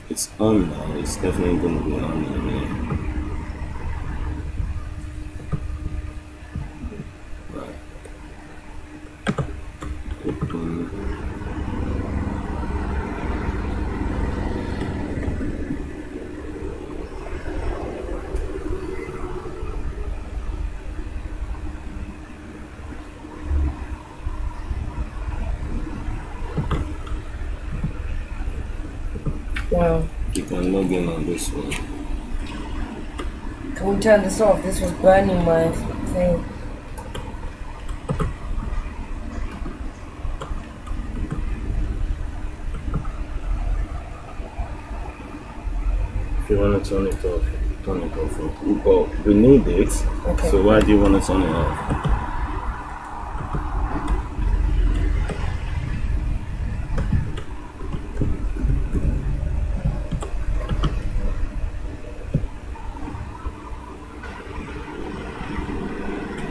It's on now. It's definitely going to be on now, yeah. Right. Open. Wow. You can log in on this one. Can we turn this off? This was burning my thing. If you want to turn it off, turn it off. But we need it. Okay. So why do you want to turn it off?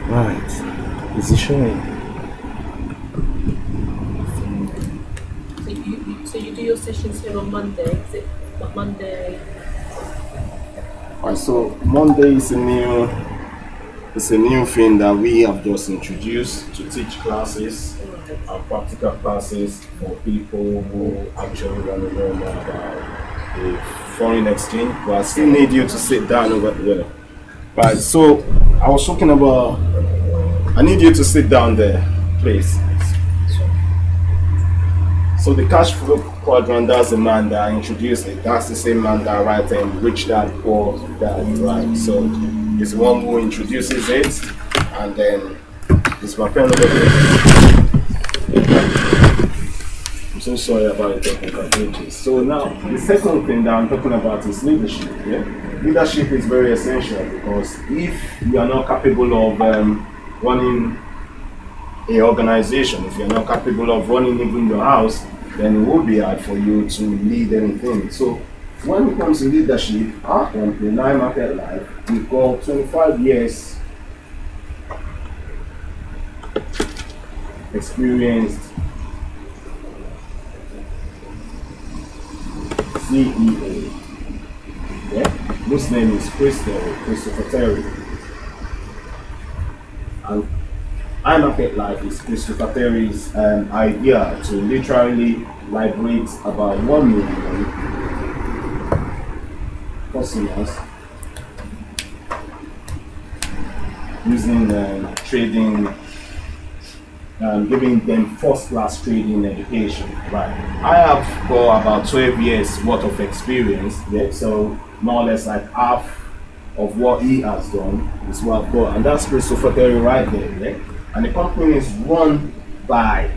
Right. Is it showing? So you do your sessions here on Monday. Is it Monday? Alright, so Monday is a new thing that we have just introduced to teach classes and practical classes for people who actually want to learn more about the foreign exchange. But I still need you to sit down over there. Right, so I was talking about, I need you to sit down there, please. So the cash flow quadrant, that's the man that introduced it. That's the same man that writes rich dad, poor dad, right? So he's the one who introduces it, and then it's my pen over there. I'm so sorry about the technical glitches. So now the second thing that I'm talking about is leadership. Yeah, leadership is very essential because if you are not capable of running a organization, if you're not capable of running even your house, then it will be hard for you to lead anything. So when it comes to leadership, our company, Nine Market Life, we've got 25 years experienced CEO. Yeah, whose name is Christopher Terry. And iMarket Life is Christopher Terry's idea to literally liberate about 1 million customers using trading, giving them first-class trading education. Right. I have got about 12 years worth of experience, yeah, so more or less like half of what he has done is what I've got, and that's Christopher Terry right there. Yeah? And the company is run by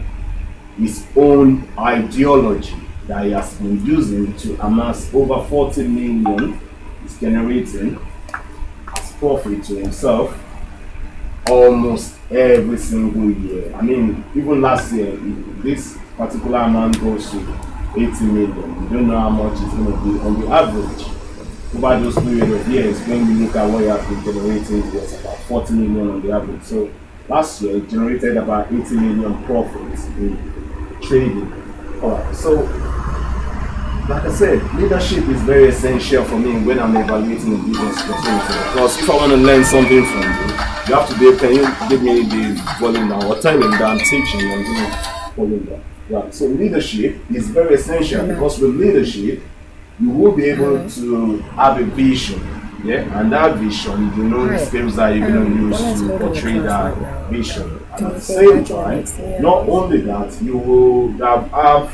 his own ideology that he has been using to amass over 40 million. He's generating as profit to himself almost every single year. I mean, even last year, this particular amount goes to 80 million. You don't know how much it's going to be on the average over those period of years. When we look at what you have been generating, it was about 40 million on the average. So last year, it generated about 80 million profits in trading. Alright, so like I said, leadership is very essential for me when I'm evaluating a business opportunity. Because if I want to learn something from you have to be, can you give me the volume now or tell him that I'm teaching and doing volume down. Right, so leadership is very essential because with leadership, you will be able to have a vision, yeah, and that vision, you know, the skills that you're going to use to portray that vision. And at the same time, not only that, you will have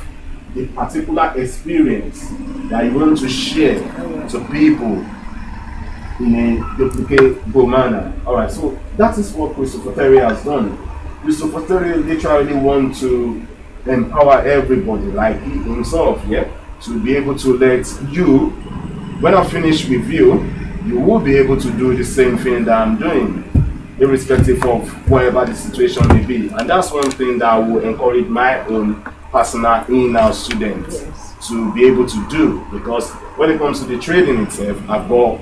the particular experience that you want to share to people in a duplicable manner. All right, so that is what Christopher Terry has done. Christopher Terry literally wants to empower everybody, like he himself, yeah, to be able to let you, when I finish with you, you will be able to do the same thing that I'm doing, irrespective of whatever the situation may be. And that's one thing that I will encourage my own personal in-house students to be able to do, because when it comes to the trading itself, I've got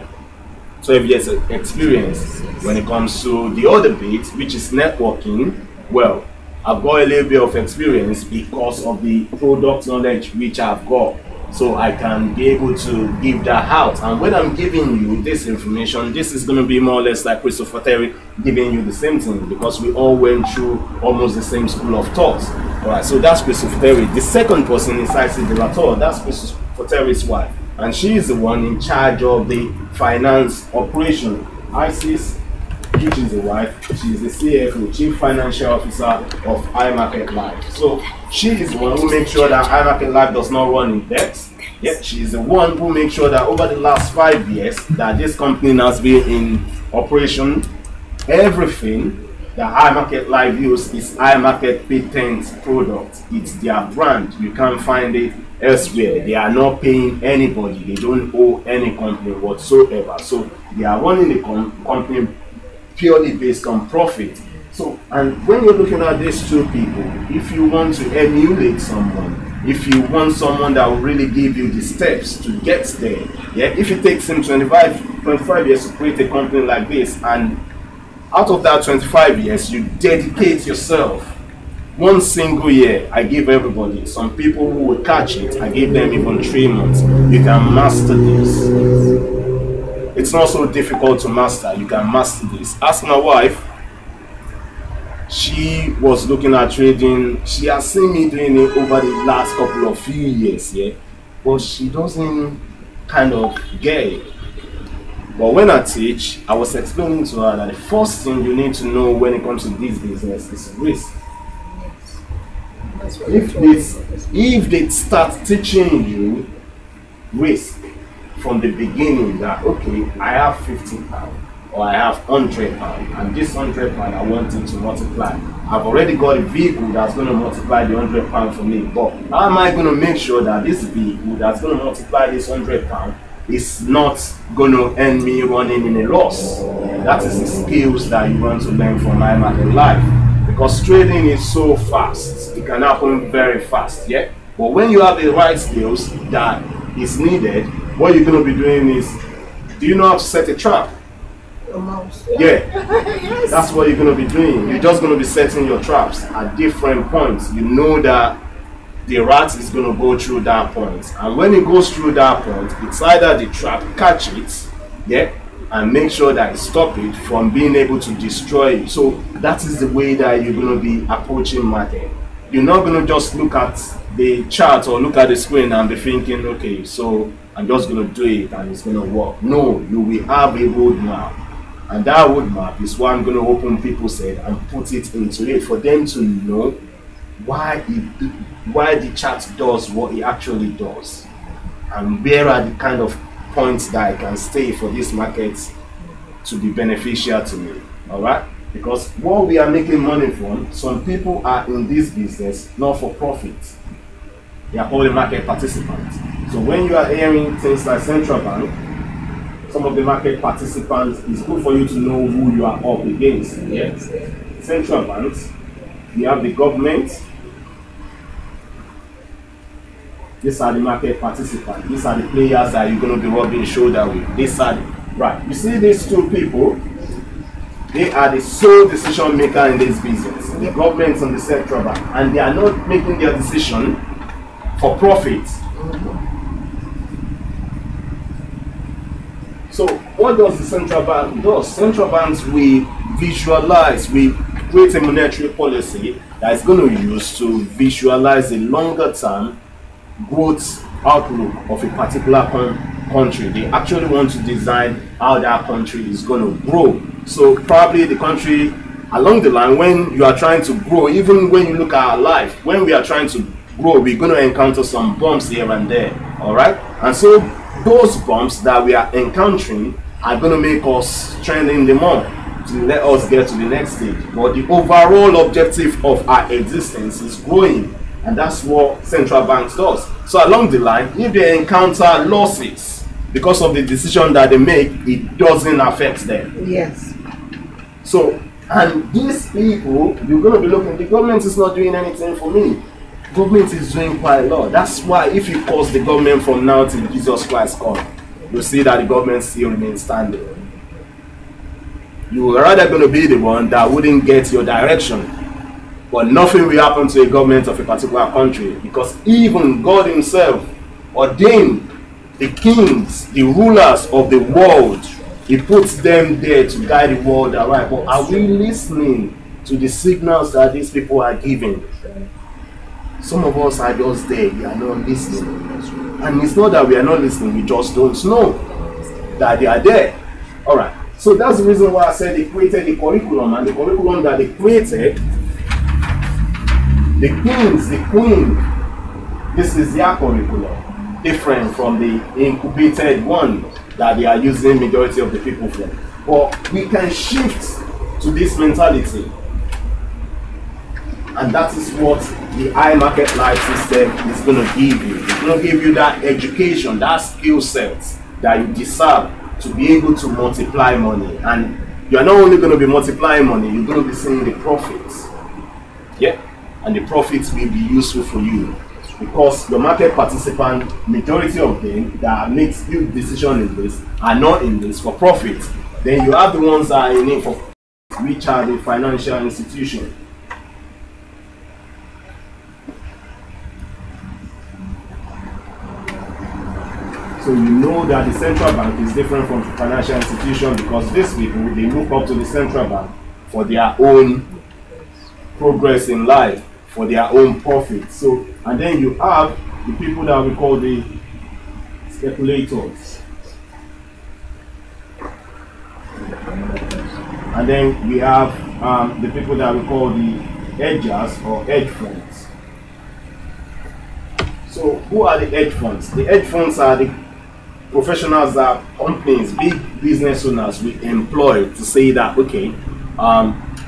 12 years of experience. When it comes to the other bit, which is networking, well, I've got a little bit of experience because of the product knowledge which I've got. so I can be able to give that out. And when I'm giving you this information, this is going to be more or less like Christopher Terry giving you the same thing, because we all went through almost the same school of thought. All right, so that's Christopher Terry. The second person is Isis de la Torre. That's Christopher Terry's wife, and she is the one in charge of the finance operation. Isis, which is the wife, she is the CFO, Chief Financial Officer of iMarket Life. So she is the one who makes sure that iMarket Life does not run in debt. Yet she is the one who makes sure that over the last 5 years that this company has been in operation, everything that iMarket Live use is iMarket patent product. It's their brand. You can't find it elsewhere. They are not paying anybody. They don't owe any company whatsoever. So they are running the company purely based on profit. So, and when you're looking at these two people, if you want to emulate someone, if you want someone that will really give you the steps to get there, yeah, if it takes him 25 years to create a company like this, and out of that 25 years, you dedicate yourself 1 single year, I give everybody, some people who will catch it, I give them even 3 months. You can master this. It's not so difficult to master. You can master this. Ask my wife. She was looking at trading. She has seen me doing it over the last couple of few years, yeah, but she doesn't kind of get it. But when I teach, I was explaining to her that the first thing you need to know when it comes to this business is risk. If they start teaching you risk from the beginning, that okay, I have £50 or I have £100, and this £100 I want it to multiply. I've already got a vehicle that's going to multiply the £100 for me, but how am I going to make sure that this vehicle that's going to multiply this £100 is not going to end me running in a loss? That is the skills that you want to learn from iMarket Life, because trading is so fast. It can happen very fast, yeah. But when you have the right skills that is needed, what you're going to be doing is, do you know how to set a trap? Yeah, yes. That's what you're going to be doing. You're just going to be setting your traps at different points. You know that the rat is going to go through that point, and when it goes through that point, it's either the trap catch it, yeah, and make sure that it stop it from being able to destroy it. So that is the way that you're going to be approaching market. You're not going to just look at the chart or look at the screen and be thinking, okay, so I'm just going to do it and it's going to work. No, you will have a roadmap, and that roadmap is what I'm going to open people's head and put it into it for them to know why the chart does what it actually does, and where are the kind of points that I can stay for this market to be beneficial to me. All right, because what we are making money from, some people are in this business not for profit. They are called the market participants. So when you are hearing things like central bank, some of the market participants, it's good for you to know who you are up against. Yes. Central banks, you have the government. These are the market participants. These are the players that you're going to be rubbing shoulder with. These are right. You see these two people, they are the sole decision maker in this business. The government and the central bank, and they are not making their decision for profit. So what does the central bank do? Central banks, we visualize, we create a monetary policy that is going to use to visualize the longer term growth outlook of a particular country. They actually want to design how that country is going to grow. So probably the country along the line, when you are trying to grow, even when you look at our life, when we are trying to grow, we're going to encounter some bumps here and there. All right, and so those bumps that we are encountering are going to make us trending the more to let us get to the next stage. But the overall objective of our existence is growing, and that's what central banks does. So along the line, if they encounter losses because of the decision that they make, it doesn't affect them. Yes. So, and these people, you're going to be looking, the government is not doing anything for me. Government is doing quite a lot. That's why if you pause the government from now till Jesus Christ comes, you'll see that the government still remains standing. You are rather going to be the one that wouldn't get your direction. But nothing will happen to a government of a particular country, because even God himself ordained the kings, the rulers of the world. He puts them there to guide the world aright. But are we listening to the signals that these people are giving? Some of us are just there, we are not listening. And it's not that we are not listening, we just don't know that they are there. Alright, so that's the reason why I said they created the curriculum, and the curriculum that they created, the kings, the queen, this is their curriculum, different from the incubated one that they are using majority of the people for. But we can shift to this mentality, and that is what the high market life system is going to give you. It's going to give you that education, that skill set that you deserve to be able to multiply money. And you're not only going to be multiplying money, you're going to be seeing the profits. Yeah, and the profits will be useful for you, because your market participant, majority of them that makes big decisions in this are not in this for profit. Then you have the ones that are in it for, which are the financial institution. So you know that the central bank is different from the financial institution, because these people, they look up to the central bank for their own progress in life, for their own profit. So, and then you have the people that we call the speculators. And then we have the people that we call the hedgers or hedge funds. So who are the hedge funds? The hedge funds are the professionals that companies, big business owners, we employ to say that, okay,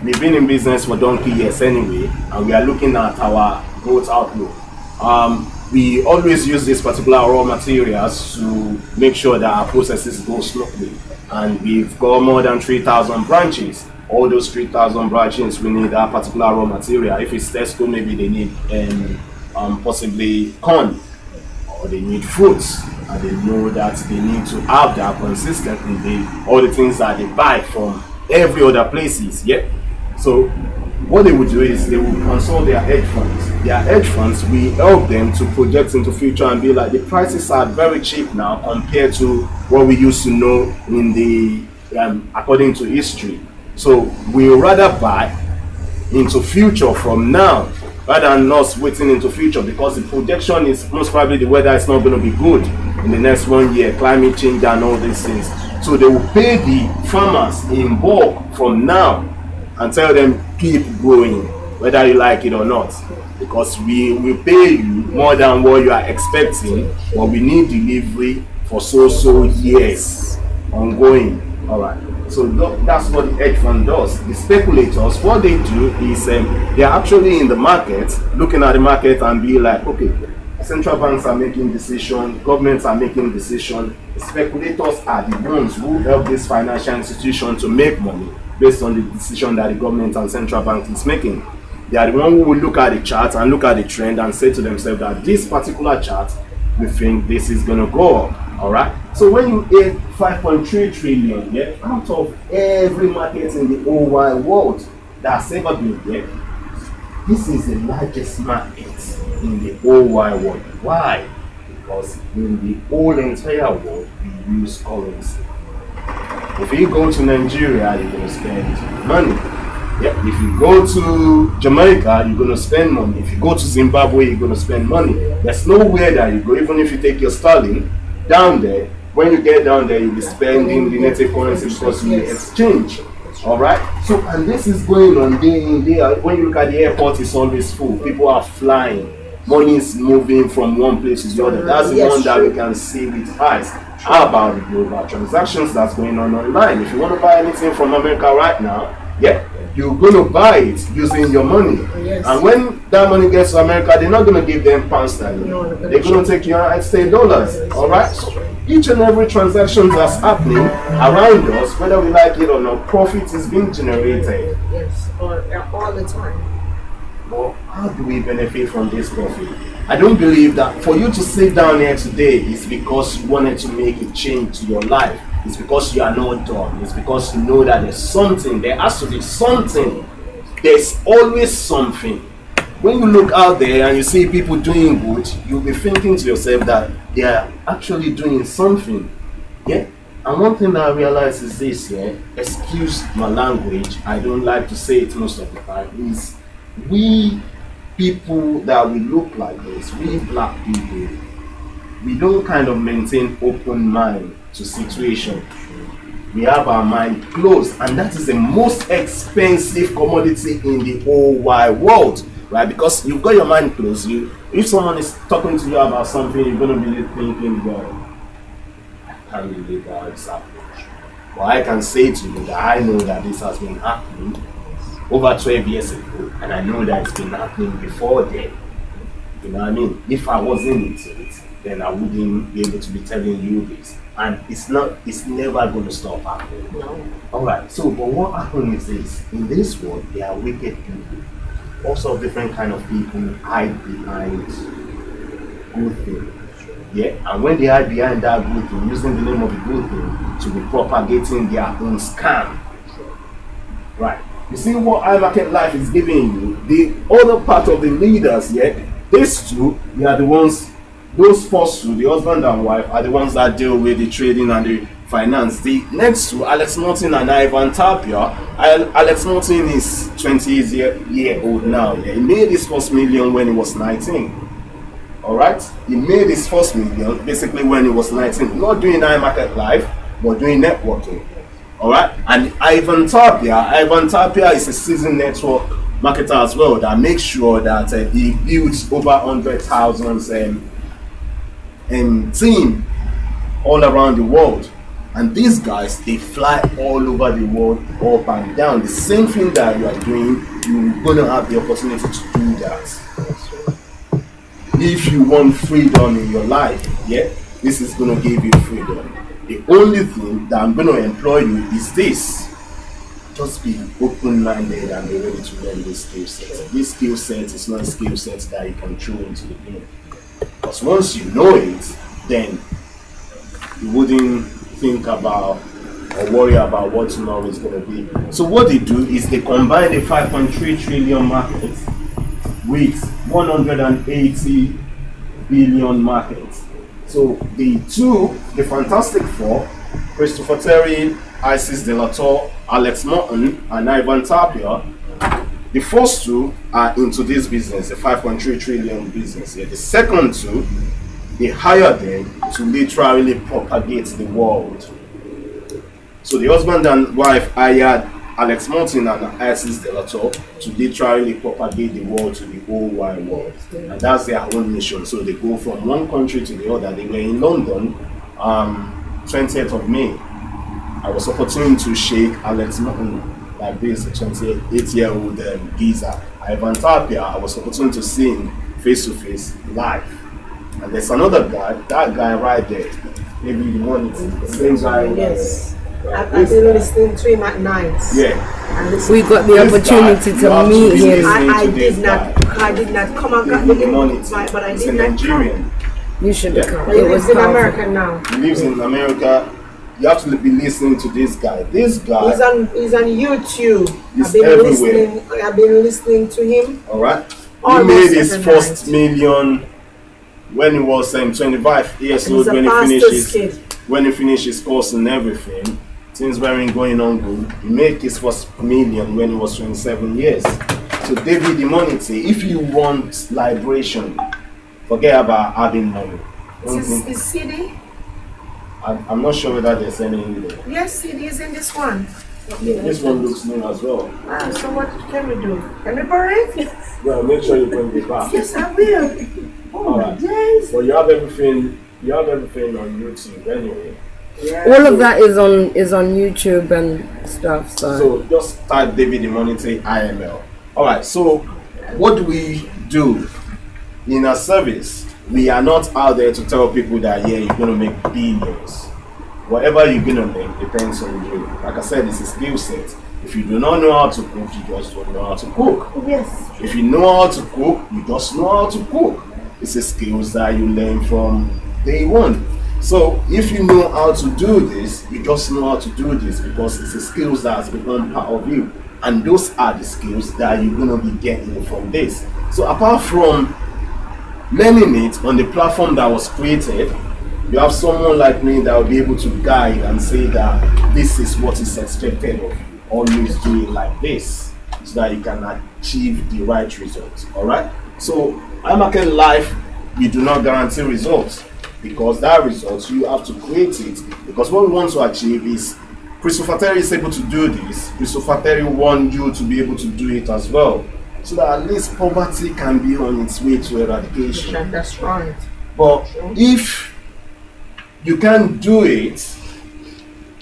we've been in business for donkey years anyway, and we are looking at our growth outlook. We always use these particular raw materials to make sure that our processes go smoothly. And we've got more than 3,000 branches. All those 3,000 branches, we need that particular raw material. If it's Tesco, maybe they need possibly corn, or they need fruits, and they know that they need to have that consistently. All the things that they buy from every other places. Yeah. So what they would do is they will consult their hedge funds. Their hedge funds, we help them to project into future and be like, the prices are very cheap now compared to what we used to know in the according to history. So we rather buy into future from now rather than us waiting into future, because the projection is most probably the weather is not going to be good in the next 1 year, climate change and all these things. So they will pay the farmers in bulk from now and tell them keep growing, whether you like it or not, because we will pay you more than what you are expecting, but we need delivery for so years ongoing. All right. So that's what the hedge fund does. The speculators, what they do is they are actually in the market, looking at the market and be like, okay, central banks are making decisions, governments are making decisions. The speculators are the ones who help this financial institution to make money based on the decision that the government and central bank is making. They are the one who will look at the chart and look at the trend and say to themselves that this particular chart, we think this is going to go up. All right. So when you add 5.3 trillion, yeah, out of every market in the whole wide world that's ever been there, this is the largest market in the whole wide world. Why? Because in the whole entire world, we use currency. If you go to Nigeria, you're going to spend money. Yeah. If you go to Jamaica, you're going to spend money. If you go to Zimbabwe, you're going to spend money. There's nowhere that you go, even if you take your sterling down there, when you get down there, you'll be spending the native currency because you exchange. All right. So, and this is going on day in, day out. When you look at the airport, it's always full. People are flying. Money is moving from one place to the other. That's the one that we can see with eyes. How about the global transactions that's going on online? If you want to buy anything from America right now, yeah, you're going to buy it using your money. Yes. And when that money gets to America, they're not going to give them pounds sterling. No, they're going to take United States dollars. Yes. All right. So each and every transaction that's happening around us, whether we like it or not, profit is being generated. Yes, all the time. Well, how do we benefit from this profit? I don't believe that for you to sit down here today is because you wanted to make a change to your life. It's because you are not done. It's because you know that there's something. There has to be something. There's always something. when you look out there and you see people doing good, you'll be thinking to yourself that they are actually doing something. Yeah. And one thing that I realize is this, yeah, excuse my language, I don't like to say it most of the time, is we people that we look like this, we black people, we don't kind of maintain open mind to situation. We have our mind closed, and that is the most expensive commodity in the whole wide world, right? Because you've got your mind closed. If someone is talking to you about something, you're going to be thinking, well, I can't believe how it's happening. But I can say to you that I know that this has been happening over 12 years ago, and I know that it's been happening before then. You know what I mean? If I wasn't into it, then I wouldn't be able to be telling you this. And it's never going to stop happening. No. Alright, so but what happens is this, in this world there are wicked people. Also different kind of people hide behind good thing. Yeah, and when they hide behind that good thing, using the name of the good thing to be propagating their own scam. Right. You see what iMarket Life is giving you? The other part of the leaders, yeah, these two, they are the ones, those first two, the husband and wife, are the ones that deal with the trading and the finance. The next two, Alex Martin and Ivan Tapia. Alex Martin is 20-year-old now. Yeah. He made his first million when he was 19. Alright? He made his first million basically when he was 19. Not doing iMarket Life, but doing networking. Alright? And Ivan Tapia is a seasoned network marketer as well that makes sure that he builds over 100,000 team all around the world. And these guys, they fly all over the world, up and down. The same thing that you are doing, you're going to have the opportunity to do that. If you want freedom in your life, yeah, this is going to give you freedom. The only thing that I'm going to employ you is this. Just be open-minded and be ready to learn this skill set. This skill set is not a skill set that you can throw into the game. Because once you know it, then you wouldn't think about or worry about what tomorrow is going to be. So what they do is they combine the 5.3 trillion market with 180 billion market. So the Fantastic Four, Christopher Terry, Isis De La Torre, Alex Martin, and Ivan Tapia, the first two are into this business, the 5.3 trillion business. Yeah. The second two, they hire them to literally propagate the world. So the husband and wife hired Alex Martin and Isis De La Torre to literally propagate the world to the whole wide world. And that's their own mission. So they go from one country to the other. They were in London 20th of May. I was opportune to shake Alex Martin like this, a 28-year-old geezer. Ivan Tapia, I was opportune to see him face to face live. And there's another guy, that guy right there, maybe the one, the same guy. Yes. I've been listening to him at night. Yeah. We got the opportunity to meet him. I did not come and got the invite, but I did not come. You should have come. He lives in America now. He lives in America. You have to be listening to this guy. This guy. He's on YouTube. I've been listening to him. All right. He made his first million when he was 25 years old. When he finished his course and everything. Things weren't going on good. He made his first million when he was 27 years. So David Immunity, if you want liberation, forget about having money. Is CD? I'm not sure whether there's any in there. Yes, CD is in this one. Yeah, this one looks new as well. So what can we do? Can we borrow it? Well, make sure you bring it back. Yes, I will. Oh my days. Well, you have everything on YouTube anyway. Yeah. All of that is on YouTube and stuff. So just type David Immunity IML. Alright, so what do we do in our service? We are not out there to tell people that yeah, you're gonna make billions. Whatever you're gonna make depends on you. Like I said, it's a skill set. If you do not know how to cook, you just don't know how to cook. Yes. If you know how to cook, you just know how to cook. It's a skills that you learn from day one. So if you know how to do this, you just know how to do this because it's a skills that has become part of you. And those are the skills that you're going to be getting from this. So apart from learning it on the platform that was created, you have someone like me that will be able to guide and say that this is what is expected of you. Always do it like this so that you can achieve the right results. All right. So iMarket Live, we do not guarantee results, because that results you have to create it. Because what we want to achieve is Christopher Terry is able to do this. Christopher Terry wants you to be able to do it as well, so that at least poverty can be on its way to eradication. That's right. But if you can't do it,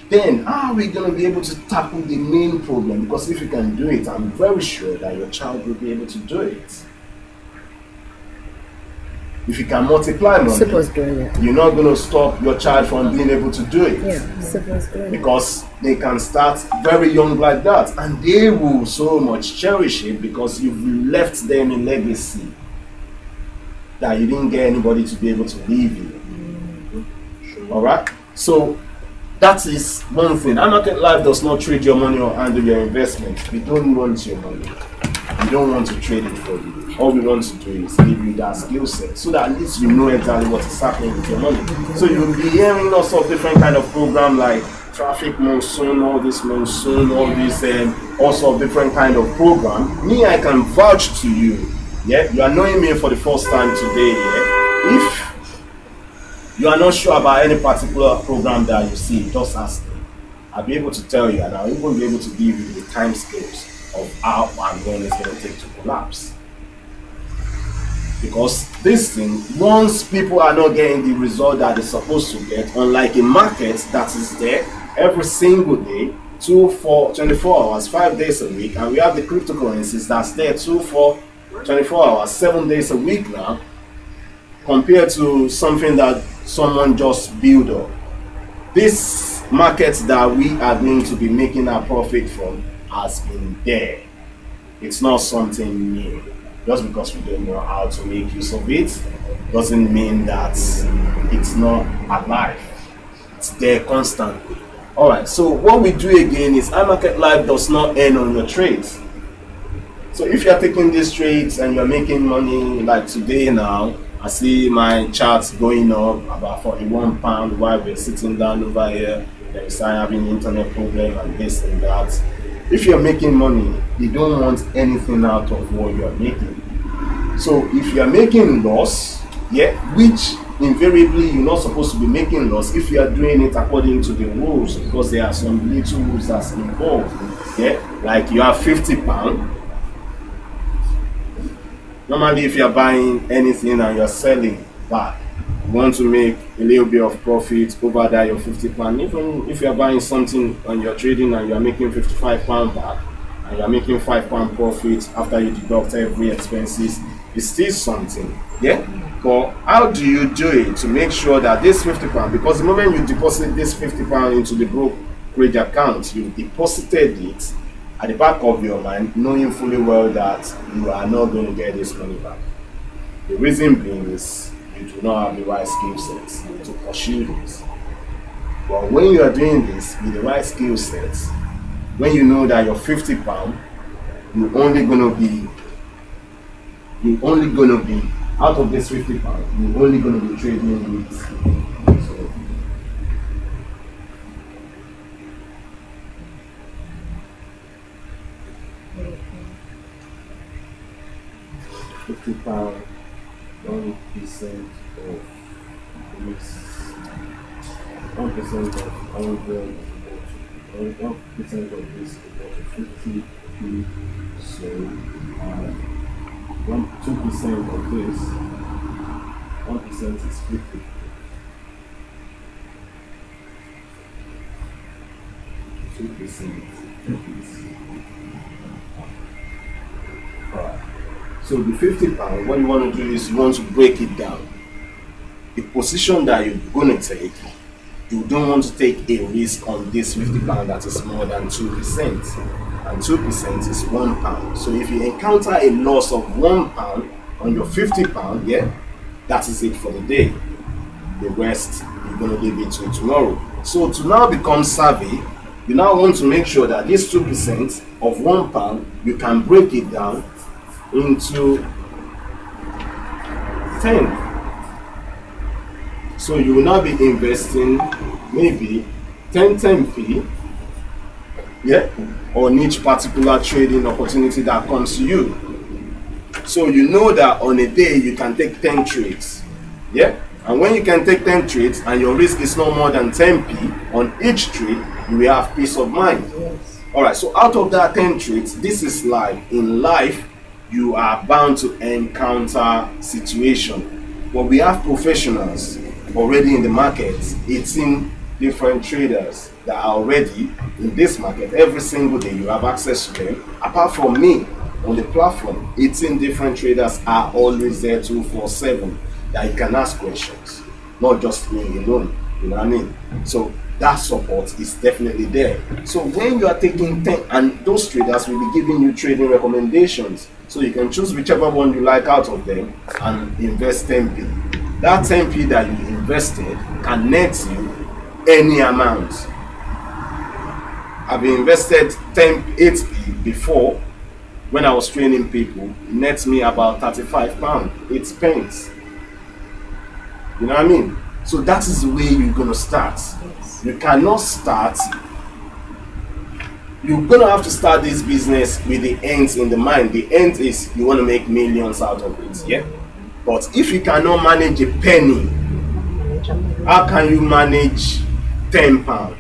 then how are we going to be able to tackle the main problem? Because if you can do it, I'm very sure that your child will be able to do it. If you can multiply money, you're not going to stop your child from being able to do it. Yeah, because they can start very young like that, and they will so much cherish it because you've left them a legacy that you didn't get anybody to be able to leave you. All right. So that is one thing. iMarket Live does not trade your money or handle your investment. We don't want your money. We don't want to trade it for you. All we want to do is give you that skill set so that at least you know exactly what is happening with your money. So you'll be hearing lots of different kind of program like traffic monsoon, all this monsoon, all this also different kind of program. Me, I can vouch to you. Yeah, you are knowing me for the first time today. Yeah, if you are not sure about any particular program that you see, just ask me. I'll be able to tell you, and I'll even be able to give you the time scales of how and when it's going to take to collapse. Because this thing, once people are not getting the result that they're supposed to get, unlike a market that is there every single day, 24 hours, 5 days a week, and we have the cryptocurrencies that's there 24 hours, 7 days a week now, compared to something that someone just built up. This market that we are going to be making our profit from has been there. It's not something new. Just because we don't know how to make use of it doesn't mean that it's not alive. It's there constantly. Alright, so what we do again is iMarket Live does not end on your trades. So if you're taking these trades and you're making money, like today now, I see my charts going up about £41 while we're sitting down over here. Then we start having internet problem and this and that. If you're making money, you don't want anything out of what you're making. So if you're making loss, yeah, which invariably you're not supposed to be making loss if you are doing it according to the rules, because there are some little rules that's involved. Yeah, like you have £50. Normally, if you're buying anything and you're selling back, you want to make a little bit of profit over that your £50. Even if you're buying something and you're trading and you're making £55 back and you're making £5 profit after you deduct every expenses, it's still something. Yeah. But how do you do it to make sure that this £50, because the moment you deposit this £50 into the brokerage account, you deposited it at the back of your mind, knowing fully well that you are not going to get this money back. The reason being is you do not have the right skill sets to pursue this. But when you are doing this with the right skill sets, when you know that your £50, you're only going to be out of this £50, you're only going to be trading with £50, 1% of this, 1% of 100, 1% of this is 50p. So 2% of this, 1% is 50. Alright. So the £50, what you want to do is you want to break it down. The position that you're going to take, you don't want to take a risk on this £50 that is more than 2%. And 2% is £1. So if you encounter a loss of £1 on your £50, yeah, that is it for the day. The rest you're going to leave it to tomorrow. So to now become savvy, you now want to make sure that this 2% of £1, you can break it down into 10. So you will now be investing maybe 10p, yeah, on each particular trading opportunity that comes to you. So you know that on a day you can take 10 trades, yeah, and when you can take 10 trades and your risk is no more than 10p on each trade, you will have peace of mind. Yes. All right, so out of that 10 trades, this is life. In life, you are bound to encounter situation, but we have professionals already in the market, 18 different traders that are already in this market. Every single day you have access to them. Apart from me on the platform, 18 different traders are always there 24/7 that you can ask questions, not just me alone. You know what I mean? So that support is definitely there. So when you are taking 10, and those traders will be giving you trading recommendations, so you can choose whichever one you like out of them and invest 10p. That 10p that you invested can net you any amount. I've invested 8p before when I was training people. It nets me about £35, 8 pence. You know what I mean? So that is the way you're gonna start. Yes. You cannot start. You're gonna have to start this business with the ends in the mind. The end is you want to make millions out of it, yeah. But if you cannot manage a penny, how can you manage £10?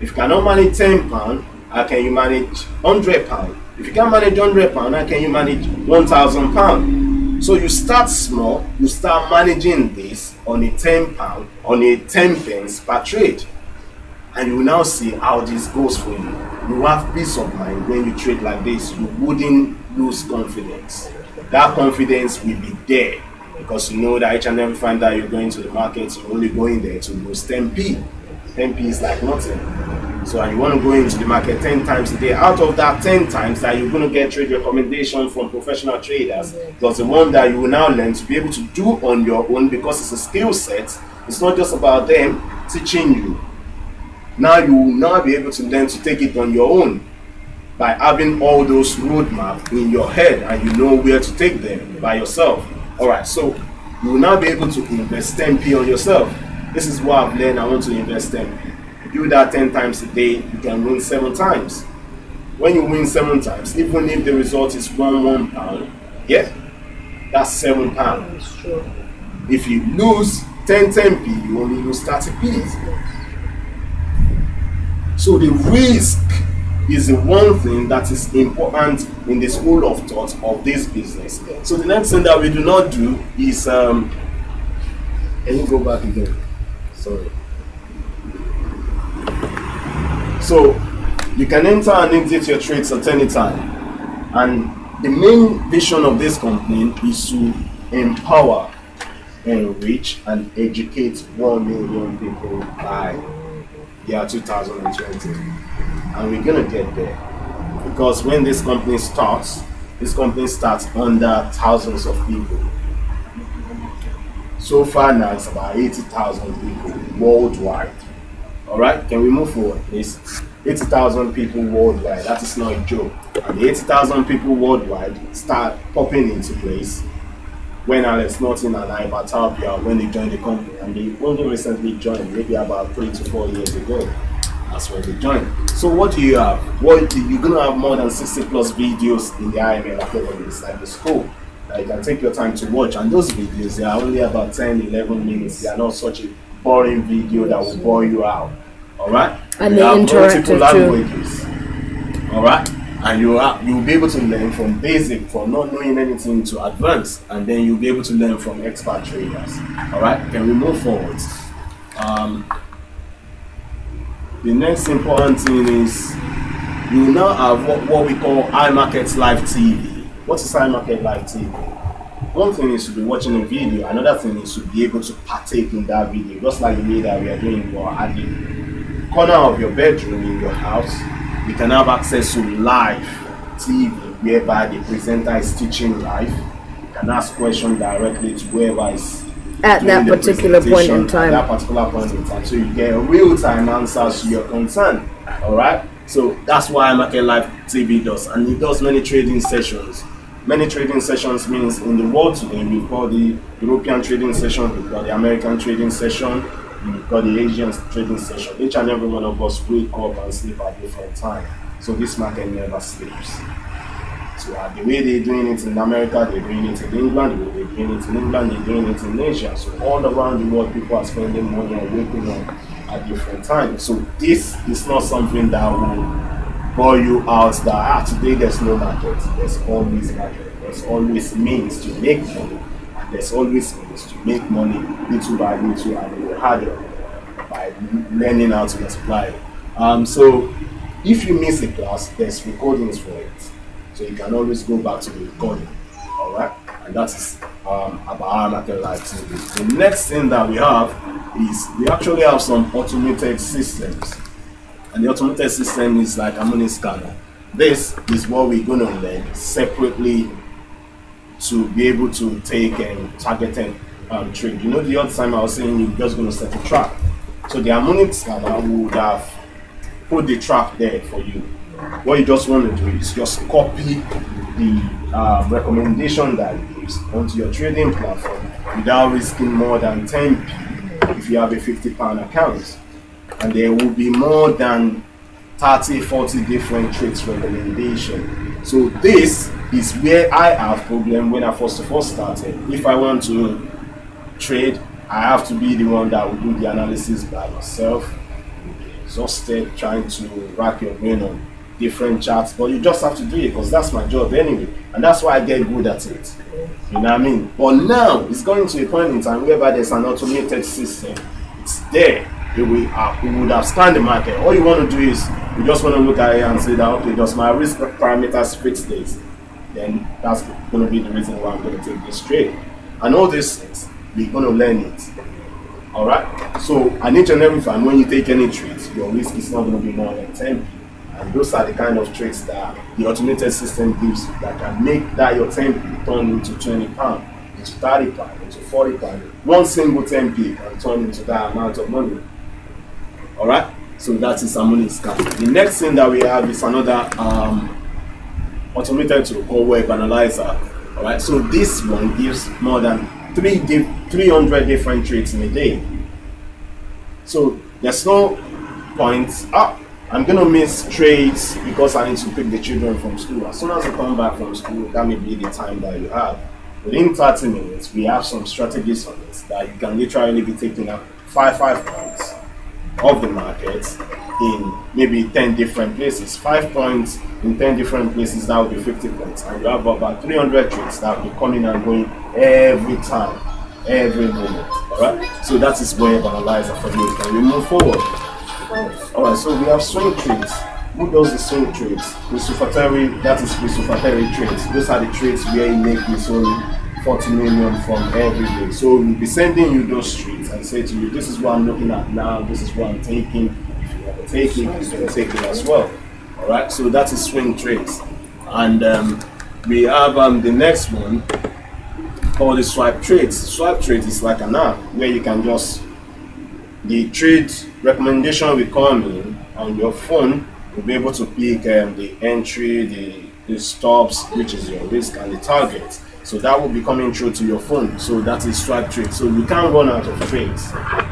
If you cannot manage £10, how can you manage £100? If you can't manage £100, how can you manage £1,000? So you start small, you start managing this on a £10, on a 10 pence per trade, and you will now see how this goes for you. You have peace of mind when you trade like this. You wouldn't lose confidence. That confidence will be there because you know that each and every time that you're going to the market, you're only going there to lose 10p. 10p is like nothing. So and you want to go into the market 10 times a day. Out of that 10 times that you're going to get trade recommendation from professional traders, plus the one that you will now learn to be able to do on your own, because it's a skill set. It's not just about them teaching you. Now you will now be able to learn to take it on your own by having all those roadmaps in your head, and you know where to take them by yourself. All right, so you will now be able to invest 10p on yourself. This is what I've learned. I want to invest 10p. Do that 10 times a day, you can win 7 times. When you win 7 times, even if the result is £1, yeah, that's £7. That's true. If you lose 10p, you only lose 30p. So the risk is the one thing that is important in the school of thought of this business. So the next thing that we do not do is can you go back again? Sorry. So you can enter and exit your trades at any time, and the main vision of this company is to empower, enrich, and educate 1 million people by year 2020, and we're gonna get there because when this company starts under thousands of people. So far now it's about 80,000 people worldwide. All right, can we move forward, please? 80,000 people worldwide. That is not a joke. And the 80,000 people worldwide start popping into place when Alex Norton and I, Batapia, when they joined the company, and they only recently joined, maybe about 3 to 4 years ago. That's when they joined. So what do you have? You're gonna have more than 60 plus videos in the IML FOREX, like the school. You can take your time to watch, and those videos, they are only about 10-11 minutes. They are not such a boring video that will bore you out. All right, and they interactive languages. All right, and you'll be able to learn from basic, from not knowing anything, to advanced, and then you'll be able to learn from expert traders. All right, can we move forward? The next important thing is you now have what we call iMarket Live TV. What is iMarket Live TV? One thing is to be watching a video, another thing is to be able to partake in that video, just like the way that we are doing for at the corner of your bedroom in your house. You can have access to live TV, whereby the presenter is teaching live. You can ask questions directly to whoever is at that particular point in time. At that particular point in time, so you get real-time answers to your concern. All right. So that's why iMarket Live TV does, and it does many trading sessions. Many trading sessions means in the world today, we've got the European trading session, we've got the American trading session, we've got the Asian trading session. Each and every one of us wake up and sleep at different time. So this market never sleeps. So the way they're doing it in America, they're doing it in England, the way they're doing it in England, they're doing it in Asia. So all around the world, people are spending money and waking up at different times. So this is not something that will bore you out that today there's no market. There's always market. There's always means to make money. And there's always means to make money little by little and a little harder by learning how to multiply. So if you miss a class, there's recordings for it. So you can always go back to the recording. Alright? And that is about our market live TV. The next thing that we have is we actually have some automated systems. And the automated system is like a money scanner. This is what we're going to learn separately to be able to take targeted trade. You know, the other time I was saying you're just going to set a trap. So the harmonic scanner would have put the trap there for you. What you just want to do is just copy the recommendation that it gives onto your trading platform without risking more than 10p if you have a £50 account. And there will be more than 30-40 different trades recommendation. So this is where I have problem when I first of all started. If I want to trade, I have to be the one that will do the analysis by myself. You'll be exhausted trying to rack your brain on different charts, but you just have to do it because that's my job anyway, and that's why I get good at it. You know what I mean? But now it's going to a point in time whereby there's an automated system. It's there. We would have scanned the market. All you want to do is you just want to look at it and say that, okay, does my risk parameters fix this? Then that's going to be the reason why I'm going to take this trade. And all these things, we're going to learn it. All right. So and each and every time when you take any trades, your risk is not going to be more than 10p. And those are the kind of trades that the automated system gives you that can make that your 10p turn into £20, into £30, into £40. One single 10p can turn into that amount of money. Alright, so that is harmonic scan. The next thing that we have is another automated tool called web analyzer. Alright, so this one gives more than 300 different trades in a day. So there's no point. I'm gonna miss trades because I need to pick the children from school. As soon as you come back from school, that may be the time that you have. Within 30 minutes, we have some strategies on it that you can literally be taking up 5 points of the market in maybe 10 different places. 5 points in 10 different places, that would be 50 points. And you have about 300 trades that will be coming and going every time, every moment. Alright? So that is web analyzer for you. Can we move forward? Alright, so we have swing trades. Who does the swing trades? Christopher, that is Christopher trades. Those are the trades where you make this only 40 million from every day. So we'll be sending you those trades and say to you, this is what I'm looking at now, this is what I'm taking. If you want to take it, you can take it as well. Alright, so that is swing trades. And we have the next one called the swipe trades. Swipe trades is like an app where you can just, the trade recommendation will come in on your phone. You'll be able to pick the entry, the stops, which is your risk, and the target. So that will be coming through to your phone. So that is swipe trade. So you can't run out of trades.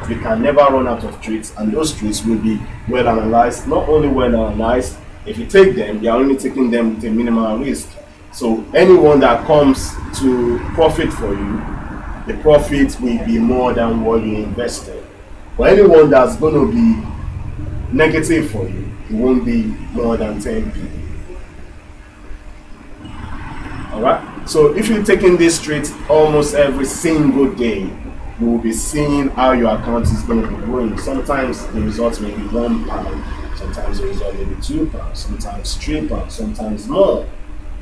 You can never run out of trades, and those trades will be well analyzed. Not only well analyzed, if you take them, you're only taking them with a minimal risk. So anyone that comes to profit for you, the profit will be more than what you invested. For anyone that's going to be negative for you, it won't be more than 10p. Alright, so if you're taking these trades almost every single day, you will be seeing how your account is going to be growing. Sometimes the results may be £1, sometimes the result may be £2, sometimes £3, sometimes more.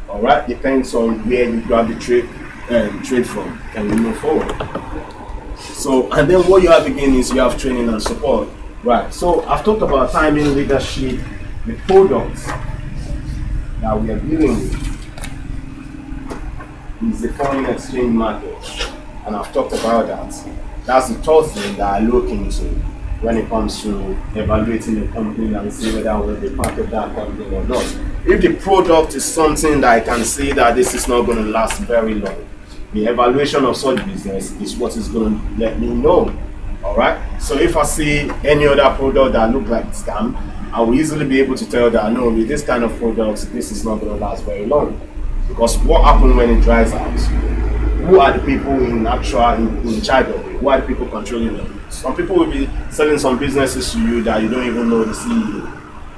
Alright, depends on where you grab the trade from. Can we move forward? So, and then what you have again is you have training and support. Right, so I've talked about timing, leadership, the products that we are dealing with is the foreign exchange market, and I've talked about that. That's the third thing that I look into when it comes to evaluating the company and see whether we'll be part of that company or not. If the product is something that I can see that this is not going to last very long, the evaluation of such business is what is going to let me know. All right. So if I see any other product that look like scam, I will easily be able to tell that no, with this kind of products, this is not going to last very long. Because what happens when it dries out? Who are the people in charge of it? Who are the people controlling them? Some people will be selling some businesses to you that you don't even know the CEO.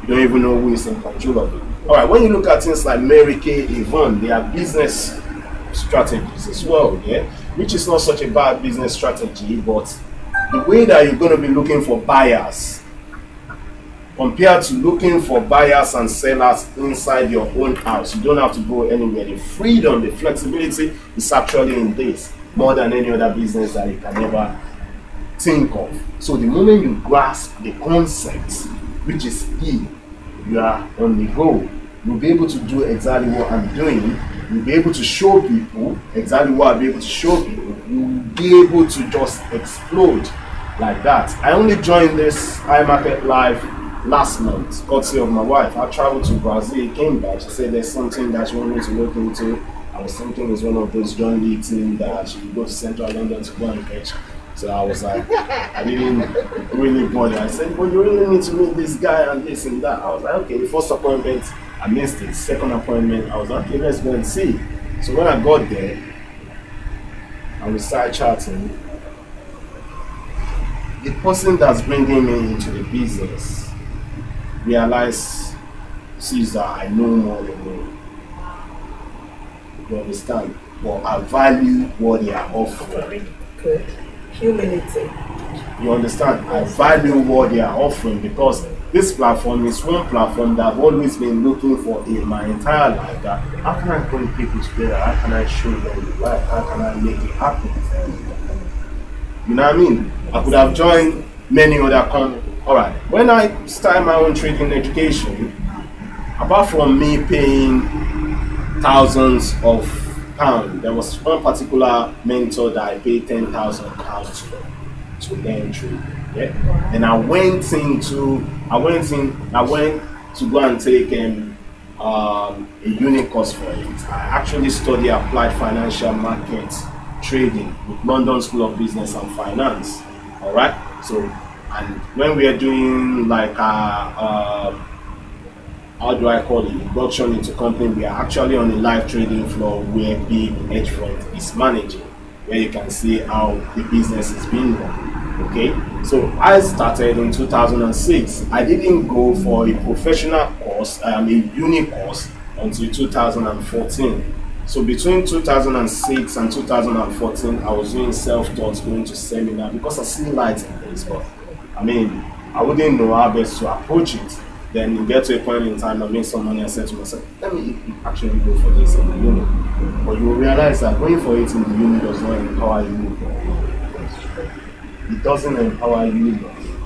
You don't even know who is in control of it. All right. When you look at things like Mary Kay, Yvonne, they are business strategies as well, yeah, which is not such a bad business strategy, but the way that you're going to be looking for buyers compared to looking for buyers and sellers inside your own house, you don't have to go anywhere. The freedom, the flexibility is actually in this more than any other business that you can ever think of. So the moment you grasp the concept, which is key, you are on the go. You'll be able to do exactly what I'm doing. You'll be able to show people exactly what I'll be able to show people. You'll be able to just explode like that. I only joined this iMarket Live last month, courtesy of my wife. I traveled to Brazil, came back. She said there's something that she wanted me to look into. I was thinking it's one of those joint meetings that she would go to Central London to go and catch. So I was like, I didn't really bother. I said, well, you really need to meet this guy and this and that. I was like, okay, the first appointment, I missed it. Second appointment, I was like, okay, let's go and see. So when I got there, and we started chatting, the person that's bringing me into the business sees that I know more than me. You understand? But I value what they are offering. Good. Humility. You understand? I value what they are offering because this platform is one platform that I've always been looking for in my entire life. That how can I bring people together? How can I show them the life? How can I make it happen? You know what I mean? I could have joined many other companies. Alright, when I started my own trading education, apart from me paying thousands of pounds, there was one particular mentor that I paid £10,000 to learn trade. Yeah? And I went to go and take a uni course for it. I actually studied applied financial market trading with London School of Business and Finance. All right. So, and when we are doing like how do I call it, induction into company, we are actually on a live trading floor where big hedge fund is managing, where you can see how the business is being run. Okay, so I started in 2006. I didn't go for a professional course, a uni course, until 2014. So between 2006 and 2014, I was doing self-taught, going to seminar because I see light in this. But I mean, I wouldn't know how best to approach it. Then you get to a point in time, I made some money and said to myself, let me actually go for this in the uni. But you will realize that going for it in the uni does not empower you. It doesn't empower you.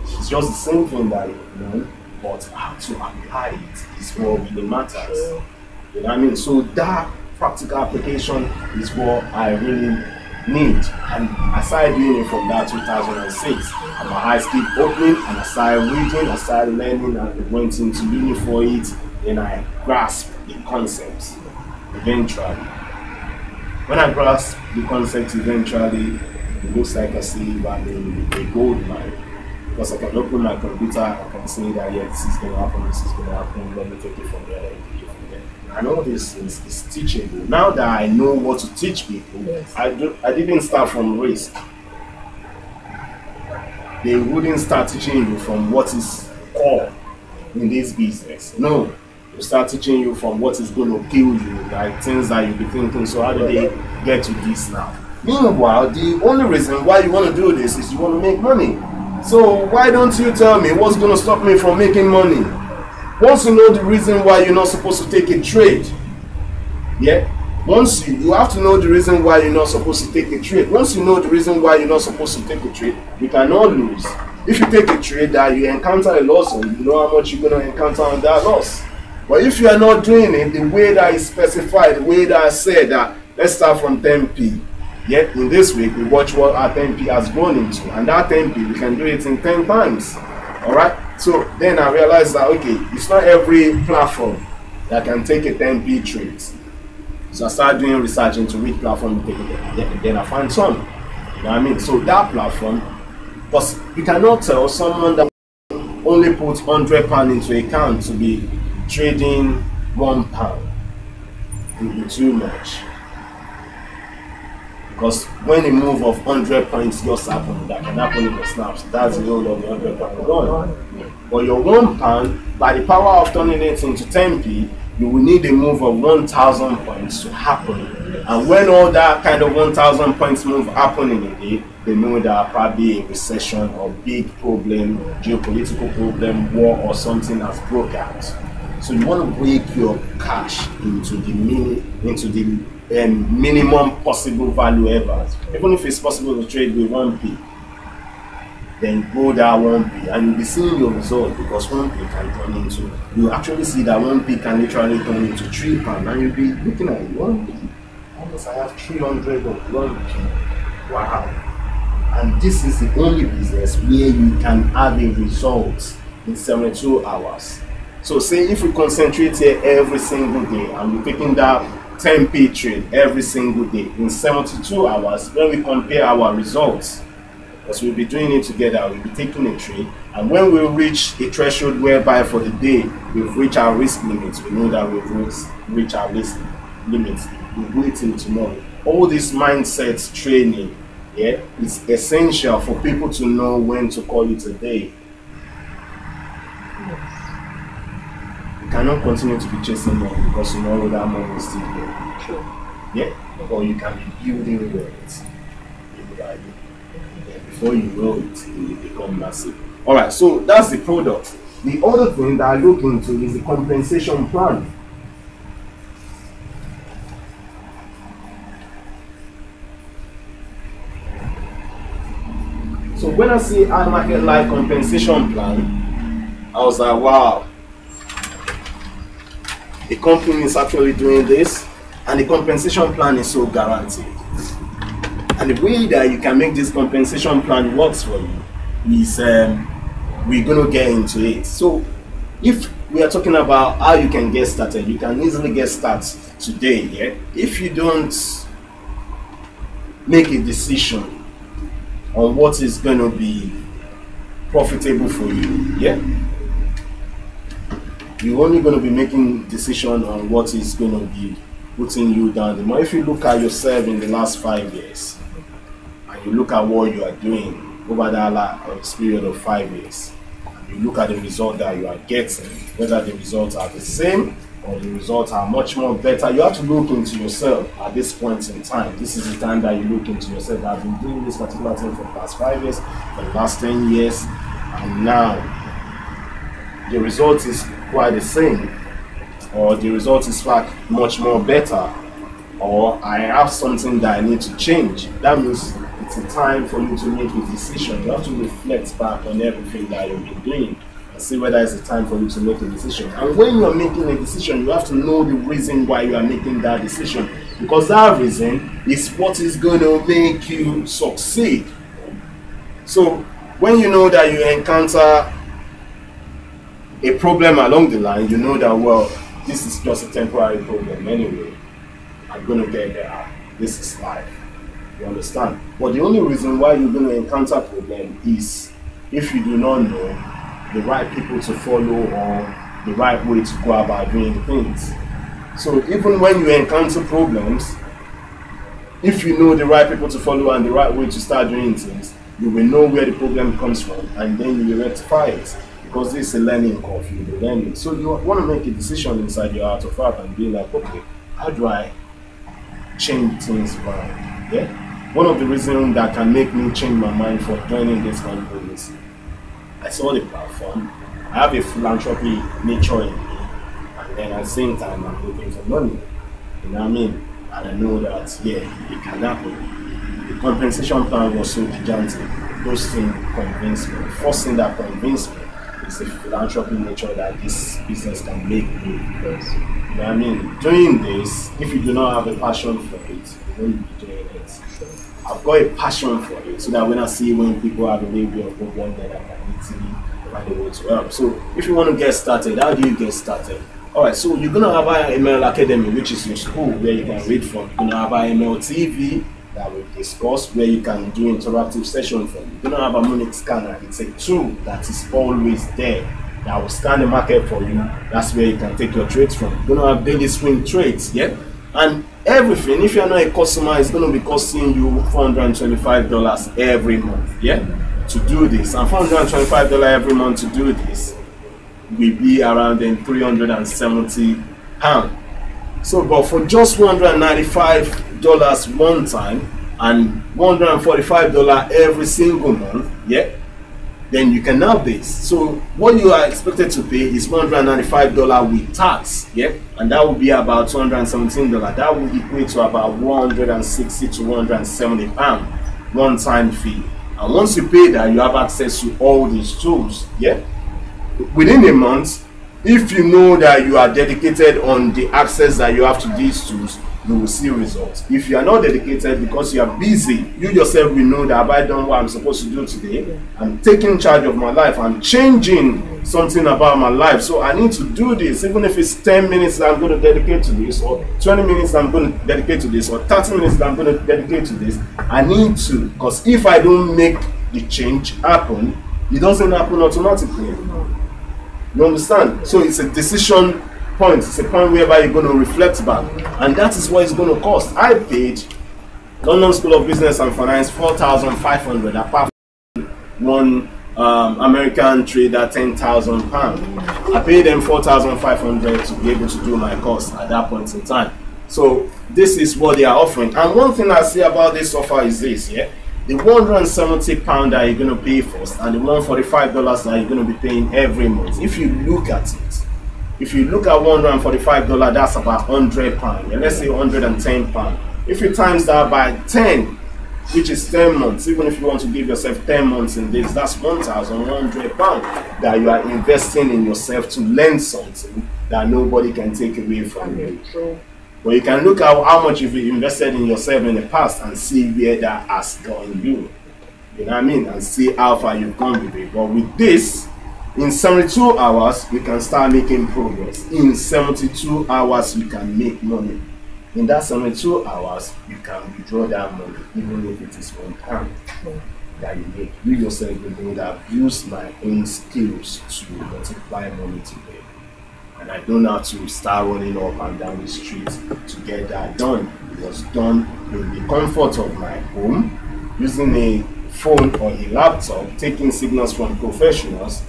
It's just the same thing that you know, but how to apply it is what really matters. You know what I mean? So that practical application is what I really need. And I started doing it from that 2006. And my eyes keep opening and I started reading, I started learning, and I went into uni for it. Then I grasped the concepts eventually. When I grasped the concept eventually, it looks like I see I'm a gold mine. Because I can open my computer, I can say that yeah, this is going to happen, this is going to happen, let me take it from there, let me take it from there. I know this is teachable. Now that I know what to teach people, yes. I didn't start from risk. They wouldn't start teaching you from what is core in this business. No, they start teaching you from what is going to kill you, like things that you'll be thinking, so how do they get to this now? Meanwhile, the only reason why you want to do this is you want to make money. So why don't you tell me what's going to stop me from making money? Once you know the reason why you're not supposed to take a trade, yeah? Once you have to know the reason why you're not supposed to take a trade. Once you know the reason why you're not supposed to take a trade, you cannot lose. If you take a trade that you encounter a loss on, you know how much you're going to encounter on that loss. But if you are not doing it the way that is specified, the way that I said that, let's start from 10p. Yet in this week, we watch what our 10p has grown into, and that 10p we can do it in 10 times. All right. So then I realized that okay, it's not every platform that can take a 10p trade. So I started doing research into which platform to take it. Then I found some. You know what I mean? So that platform, because you cannot tell someone that only puts £100 into account to be trading £1. It will be too much. Because when a move of 100 points just happens, that can happen in the snaps, that's the whole of the £100 gone. But your £1, by the power of turning it into 10p, you will need a move of 1,000 points to happen. And when all that kind of 1,000 points move happen in a day, they know that probably a recession or big problem, geopolitical problem, war or something has broke out. So you want to break your cash into the minimum possible value ever. Even if it's possible to trade with 1p, then go that 1p and you'll be seeing your result, because 1p can turn into, you actually see that 1p can literally turn into £3 and you'll be looking at 1p. Almost I have 300 of 1p. Wow. And this is the only business where you can have a result in 72 hours. So say if we concentrate here every single day and we're taking that 10p trade every single day in 72 hours, when we compare our results, because we'll be doing it together, we'll be taking a trade, and when we reach a threshold whereby for the day we've reached our risk limits, we know that we've reached our risk limits, we'll do it in tomorrow. All this mindset training, yeah, is essential for people to know when to call it a day. You cannot continue to be chasing money because tomorrow that money is still there. True. Yeah, or you can be building wealth. Before you know it, it will become massive. All right, so that's the product. The other thing that I look into is the compensation plan. So when I see iMarket Live compensation plan, I was like, wow, the company is actually doing this, and the compensation plan is so guaranteed. And the way that you can make this compensation plan works for you is we're going to get into it. So if we are talking about how you can get started, you can easily get started today. Yeah? If you don't make a decision on what is going to be profitable for you, yeah, you're only going to be making decision on what is going to be putting you down the more. If you look at yourself in the last 5 years, and you look at what you are doing over that period of 5 years, and you look at the result that you are getting, whether the results are the same or the results are much more better, you have to look into yourself at this point in time. This is the time that you look into yourself. I've been doing this particular thing for the past 5 years, for the last 10 years, and now the result is quite the same, or the result is much more better, or I have something that I need to change. That means it's a time for you to make a decision. You have to reflect back on everything that you've been doing and see whether it's a time for you to make a decision. And when you're making a decision, you have to know the reason why you are making that decision, because that reason is what is going to make you succeed. So when you know that you encounter a problem along the line, you know that, well, this is just a temporary problem anyway. I'm going to get there. This is life. You understand? But the only reason why you're going to encounter problem is if you do not know the right people to follow or the right way to go about doing things. So even when you encounter problems, if you know the right people to follow and the right way to start doing things, you will know where the problem comes from, and then you will rectify it. Because this is a learning curve, you'll be learning. So you want to make a decision inside your heart of heart and be like, okay, how do I change things around? Yeah? One of the reasons that can make me change my mind for joining this company is I saw the platform. I have a philanthropy nature in me, and then at the same time I'm looking for money. You know what I mean? And I know that, yeah, it can happen. The compensation plan was so gigantic. Those things convinced me. The first thing that convinced me it's a philanthropy nature that this business can make you. Because, you know what I mean? Doing this, if you do not have a passion for it, you won't be doing it. I've got a passion for it, so that when I see when people have a little bit of problem, then I can easily find a way to help. So if you want to get started, how do you get started? Alright, so you're gonna have IML Academy, which is your school where you can read from. You're gonna have IML TV that we discussed, where you can do interactive session from. You're gonna have a money scanner. It's a tool that is always there that will scan the market for you. That's where you can take your trades from. You're gonna have daily swing trades, yeah? And everything, if you're not a customer, it's gonna be costing you $425 every month, yeah? To do this. And $425 every month to do this will be around then £370. So, but for just $195 one time and $145 every single month, yeah, then you can now base. So what you are expected to pay is $195 with tax, yeah, and that will be about $217. That will equate to about £160 to £170 one time fee. And once you pay that, you have access to all these tools, yeah. Within a month, if you know that you are dedicated on the access that you have to these tools, you will see results. If you are not dedicated because you are busy, you yourself will know that have I done what I'm supposed to do today? I'm taking charge of my life. I'm changing something about my life. So I need to do this, even if it's 10 minutes that I'm going to dedicate to this, or 20 minutes that I'm going to dedicate to this, or 30 minutes that I'm going to dedicate to this. I need to, because if I don't make the change happen, it doesn't happen automatically. You understand? So it's a decision point. It's a point whereby you're going to reflect back, and that is what it's going to cost. I paid London School of Business and Finance £4,500 apart from one American trader £10,000. I paid them £4,500 to be able to do my course at that point in time. So this is what they are offering. And one thing I see about this offer is this, yeah. The £170 that you're going to pay first and the $145 that you're going to be paying every month. If you look at it, if you look at $145, that's about £100. Yeah, let's say £110. If you times that by 10, which is 10 months, even if you want to give yourself 10 months in this, that's £1,100 that you are investing in yourself to learn something that nobody can take away from you. But you can look at how much you've invested in yourself in the past and see where that has gone you. You know what I mean? And see how far you've gone with it. But with this, in 72 hours, we can start making progress. In 72 hours, you can make money. In that 72 hours, you can withdraw that money, even if it is £1 that you make. You yourself will know that I've used my own skills to multiply money today. And I don't have to start running up and down the street to get that done. It was done in the comfort of my home, using a phone or a laptop, taking signals from professionals,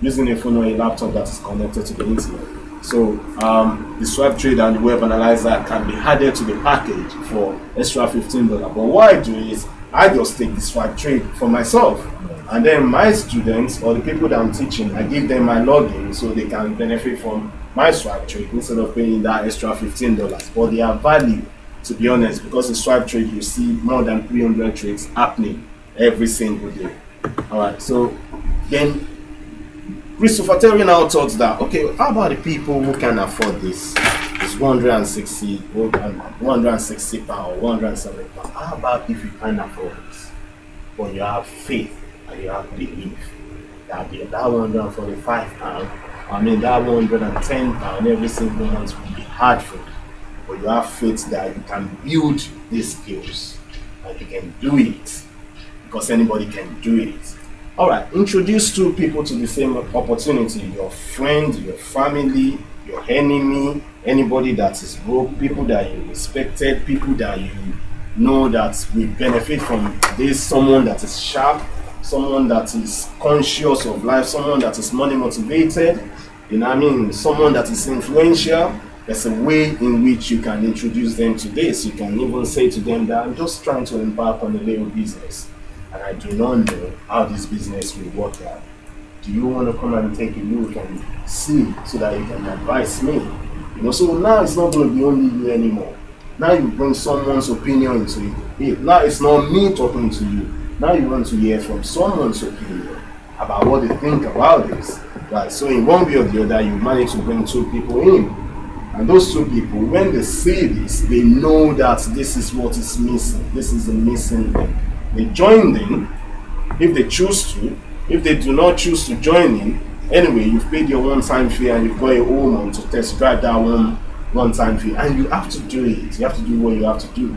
using a phone or a laptop that is connected to the internet. So the swipe trade and the web analyzer can be added to the package for extra $15. But what I do is I just take the swipe trade for myself. And then my students or the people that I'm teaching, I give them my login so they can benefit from my swipe trade instead of paying that extra $15. But they are value, to be honest, because the swipe trade, you see more than 300 trades happening every single day. All right, so then Christopher Terry now thought that, okay, how about the people who can afford this? It's 160 or 160 pounds, 170 pounds. How about if you can't afford this, but you have faith and you have belief that that £145, I mean that £110 every single month will be hard for you, but you have faith that you can build these skills and you can do it, because anybody can do it. All right, introduce two people to the same opportunity: your friend, your family, your enemy, anybody that is broke, people that you respected, people that you know that will benefit from this, someone that is sharp, someone that is conscious of life, someone that is money motivated, you know what I mean, someone that is influential. There's a way in which you can introduce them to this. You can even say to them that I'm just trying to embark on a little business and I do not know how this business will work out. Do you want to come and take a look and see so that you can advise me? You know, so now it's not going to be only you anymore. Now you bring someone's opinion into it. Now it's not me talking to you. Now you want to hear from someone's opinion about what they think about this. Right. So in one way or the other, you manage to bring two people in. And those two people, when they see this, they know that this is what is missing. This is the missing thing. They join in if they choose to. If they do not choose to join in, anyway, you've paid your one-time fee and you've got a whole month to test drive that one-time fee. And you have to do it. You have to do what you have to do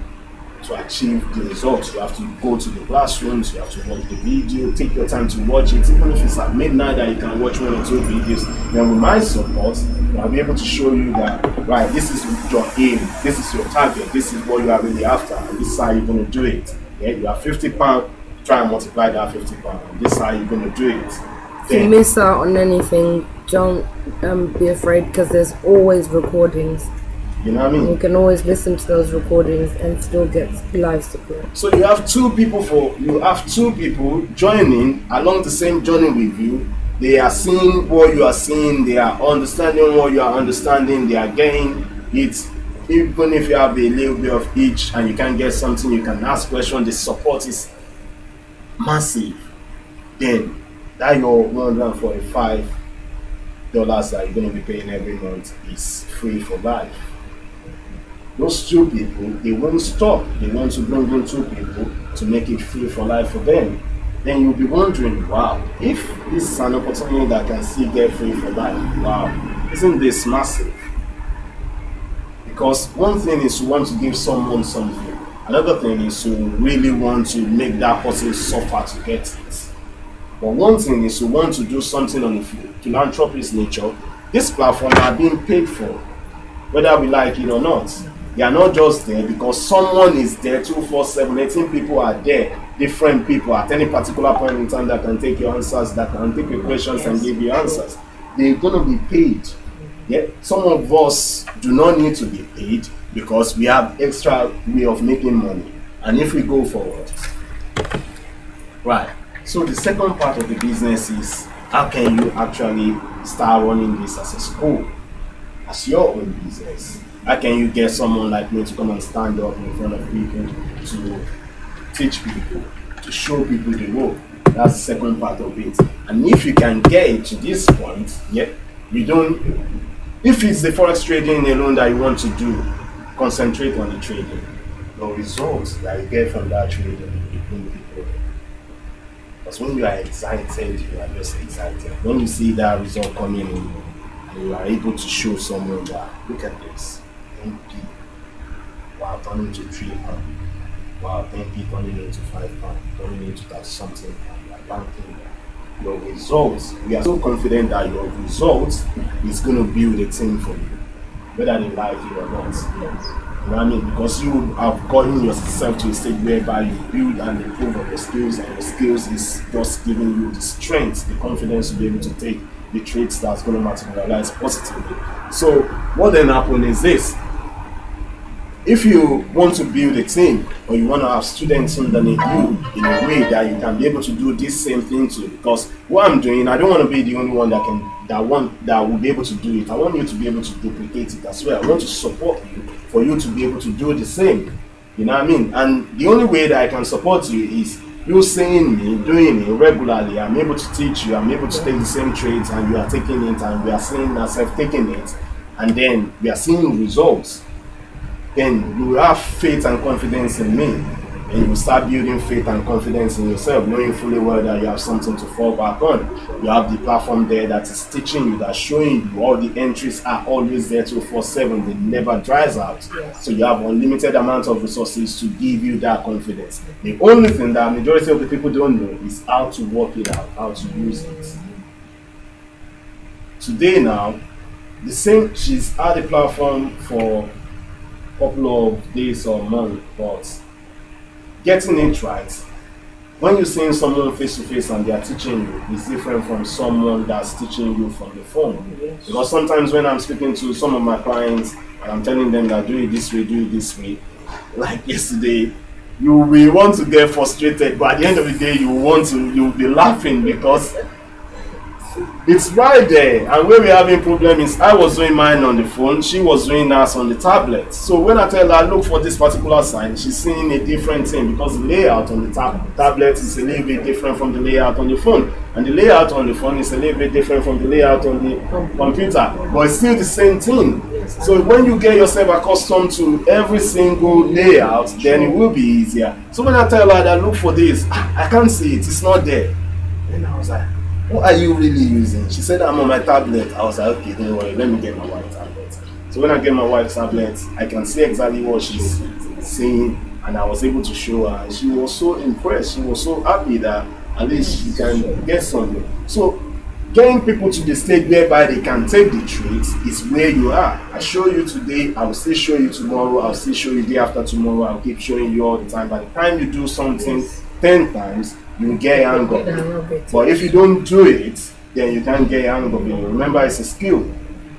to achieve the results. You have to go to the classrooms, you have to watch the video, take your time to watch it. Even if it's at midnight that you can watch one or two videos, then with my support, I'll be able to show you that, right, this is your aim, this is your target, this is what you are really after, and this is how you're going to do it. Yeah, you have £50, try and multiply that £50, and this is how you're going to do it. If you miss out on anything, don't be afraid, because there's always recordings. You know what I mean? You can always listen to those recordings and still get live support. So you have two people joining along the same journey with you. They are seeing what you are seeing, they are understanding what you are understanding, they are getting it. Even if you have a little bit of each and you can get something, you can ask questions, the support is massive. Then that your $145 that you're going to be paying every month is free for life. Those two people, they won't stop. They want to bring in two people to make it free for life for them. Then you'll be wondering, wow, if this is an opportunity that can still get free for life, wow, isn't this massive? Because one thing is to want to give someone something. Another thing is to really want to make that person suffer to get it. But one thing is to want to do something on the philanthropist nature. This platform are being paid for, whether we like it or not. They are not just there because someone is there 247, 18 people are there, different people at any particular point in time that can take your answers, that can take your questions and give you answers. They're going to be paid. Yeah? Some of us do not need to be paid because we have extra way of making money. And if we go forward, right. So the second part of the business is how can you actually start running this as a school, as your own business? How can you get someone like me to come and stand up in front of people to teach people, to show people the road? That's the second part of it. And if you can get it to this point, yeah, you don't, if it's the forex trading alone that you want to do, concentrate on the trading. The results that you get from that trading will bring people. Because when you are excited, you are just excited. When you see that result coming in, and you are able to show someone that, look at this. 10p, wow, turning into £3, wow, 10p turning into £5, turning into that something, and you are banking your results. We are so confident that your results is going to build a team for you, whether they like it or not. Yes. You know what I mean? Because you have gotten yourself to a stage whereby you build and improve on your skills, and your skills is just giving you the strength, the confidence to be able to take the traits that's going to materialize positively. So what then happens is this: if you want to build a team, or you want to have students underneath you in a way that you can be able to do this same thing too, because what I'm doing, I don't want to be the only one that will be able to do it. I want you to be able to duplicate it as well. I want to support you for you to be able to do the same. You know what I mean? And the only way that I can support you is you seeing me doing it regularly. I'm able to teach you, I'm able to take the same trades, and you are taking it, and we are seeing ourselves taking it, and then we are seeing results. Then you will have faith and confidence in me, and you will start building faith and confidence in yourself, knowing fully well that you have something to fall back on. You have the platform there that is teaching you, that's showing you all the entries are always there 247, they never dries out. Yes. So you have unlimited amount of resources to give you that confidence. The only thing that majority of the people don't know is how to work it out, how to use it. Today now, she's had the platform for couple of days or months, but getting it right, when you're seeing someone face to face and they are teaching you, is different from someone that's teaching you from the phone. Yes. Because sometimes when I'm speaking to some of my clients and I'm telling them that do it this way, like yesterday, you will want to get frustrated, but at the end of the day, you'll be laughing because it's right there. And where we're having problem is I was doing mine on the phone, she was doing hers on the tablet. So when I tell her look for this particular sign, she's seeing a different thing because the layout on the tablet is a little bit different from the layout on the phone. And the layout on the phone is a little bit different from the layout on the computer, but it's still the same thing. So when you get yourself accustomed to every single layout, then it will be easier. So when I tell her that look for this, I can't see it, it's not there. And I was like, what are you really using? She said, I'm on my tablet. I was like, okay, don't worry, let me get my wife's tablet. So when I get my wife's tablet, I can see exactly what she's saying, and I was able to show her. And she was so impressed, she was so happy that at least she can get something. So getting people to the stage whereby they can take the trades is where you are. I show you today, I will still show you tomorrow, I'll still show you the day after tomorrow, I'll keep showing you all the time. By the time you do something 10 times, you get hang of it. But if you don't do it, then you can't get hang of it. Remember, it's a skill,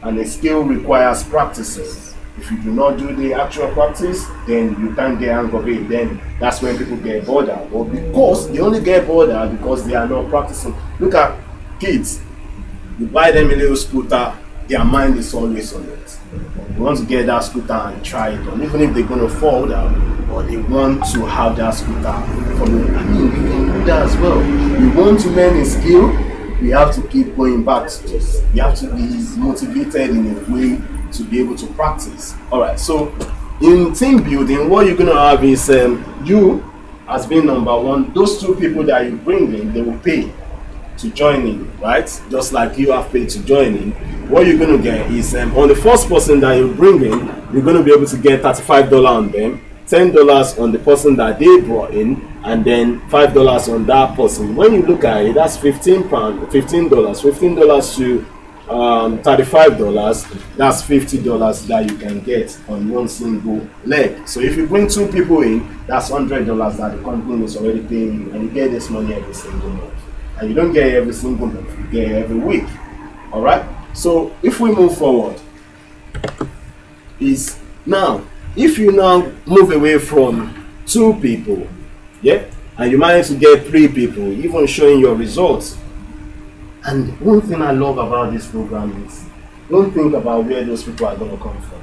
and a skill requires practices. If you do not do the actual practice, then you can't get hang of it. Then that's when people get bothered. Or because they only get bothered because they are not practicing. Look at kids. You buy them a little scooter, their mind is always on it. They want to get that scooter and try it on, even if they're going to fall down, or they want to have that scooter from you. I mean, you can do that as well. You want to learn a skill, we have to keep going back to this. You have to be motivated in a way to be able to practice. All right, so in team building, what you're going to have is you as being number one. Those two people that you bring in, they will pay to join in, right? Just like you have paid to join in. What you're going to get is on the first person that you bring in, you're going to be able to get $35 on them, $10 on the person that they brought in, and then $5 on that person. When you look at it, that's $15 to $35, that's $50 that you can get on one single leg. So if you bring two people in, that's $100 that the company is already paying you, and you get this money every single month. And you don't get it every single month, you get it every week. All right. So if we move forward, is now if you now move away from two people, yeah, and you manage to get three people, even showing your results. And one thing I love about this program is don't think about where those people are going to come from.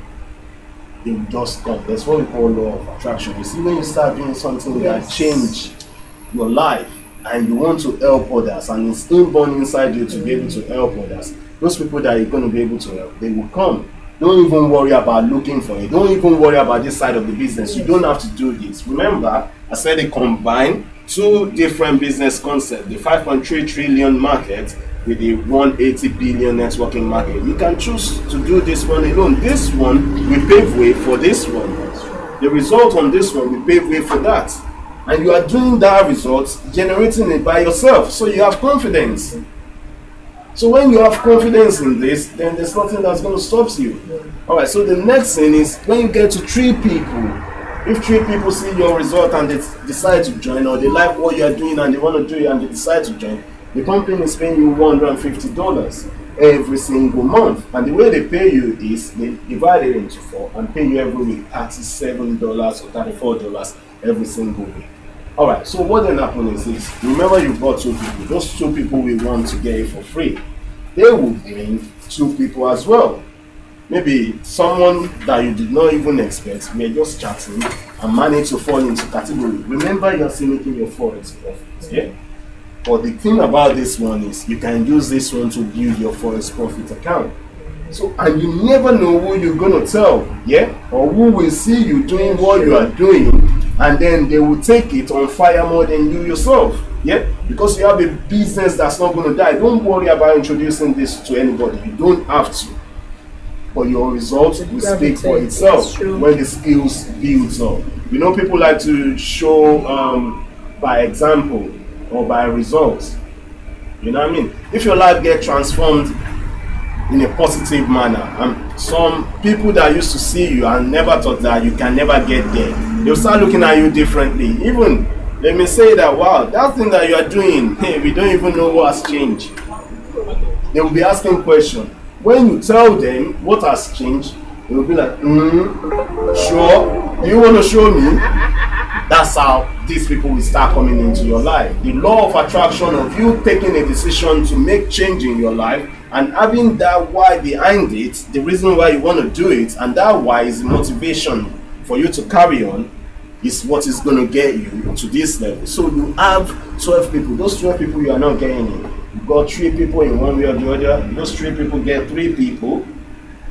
They will just come. That's what we call law of attraction. You see, when you start doing something that change your life, and you want to help others, and it's inborn inside you to be able to help others, those people that you're going to be able to help, they will come. Don't even worry about looking for it. Don't even worry about this side of the business. You don't have to do this. Remember, I said they combine two different business concepts, the 5.3 trillion market with the 180 billion networking market. You can choose to do this one alone. This one will pave way for this one. The result on this one will pave way for that. And you are doing that result, generating it by yourself, so you have confidence. So when you have confidence in this, then there's nothing that's going to stop you. All right, so the next thing is when you get to three people. If three people see your result and they decide to join, or they like what you are doing and they want to do it and they decide to join, the company is paying you $150 every single month. And the way they pay you is they divide it into 4 and pay you every week $37 or $34 every single week. All right, so what then happens is this. Remember, you brought two people. Those two people we want to get it for free. They will bring two people as well. Maybe someone that you did not even expect. We're just chatting and manage to fall into category. Remember, you're still making your forex profits, yeah? But the thing about this one is you can use this one to build your forex profit account. So, and you never know who you're going to tell, yeah? Or who will see you doing what you are doing, and then they will take it on fire more than you yourself, yeah? Because you have a business that's not going to die. Don't worry about introducing this to anybody. You don't have to. But your results will speak for itself when the skills builds up. You know, people like to show by example or by results. You know what I mean? If your life gets transformed in a positive manner, and some people that used to see you and never thought that you can never get there, they'll start looking at you differently. Even they may say that, wow, that thing that you are doing, hey, we don't even know what has changed. They will be asking questions. When you tell them what has changed, they will be like, sure, do you want to show me? That's how these people will start coming into your life. The law of attraction of you taking a decision to make change in your life and having that why behind it, the reason why you want to do it, and that why is the motivation for you to carry on, is what is going to get you to this level. So you have 12 people. Those 12 people you are not getting in. You've got 3 people in one way or the other. Those 3 people get 3 people.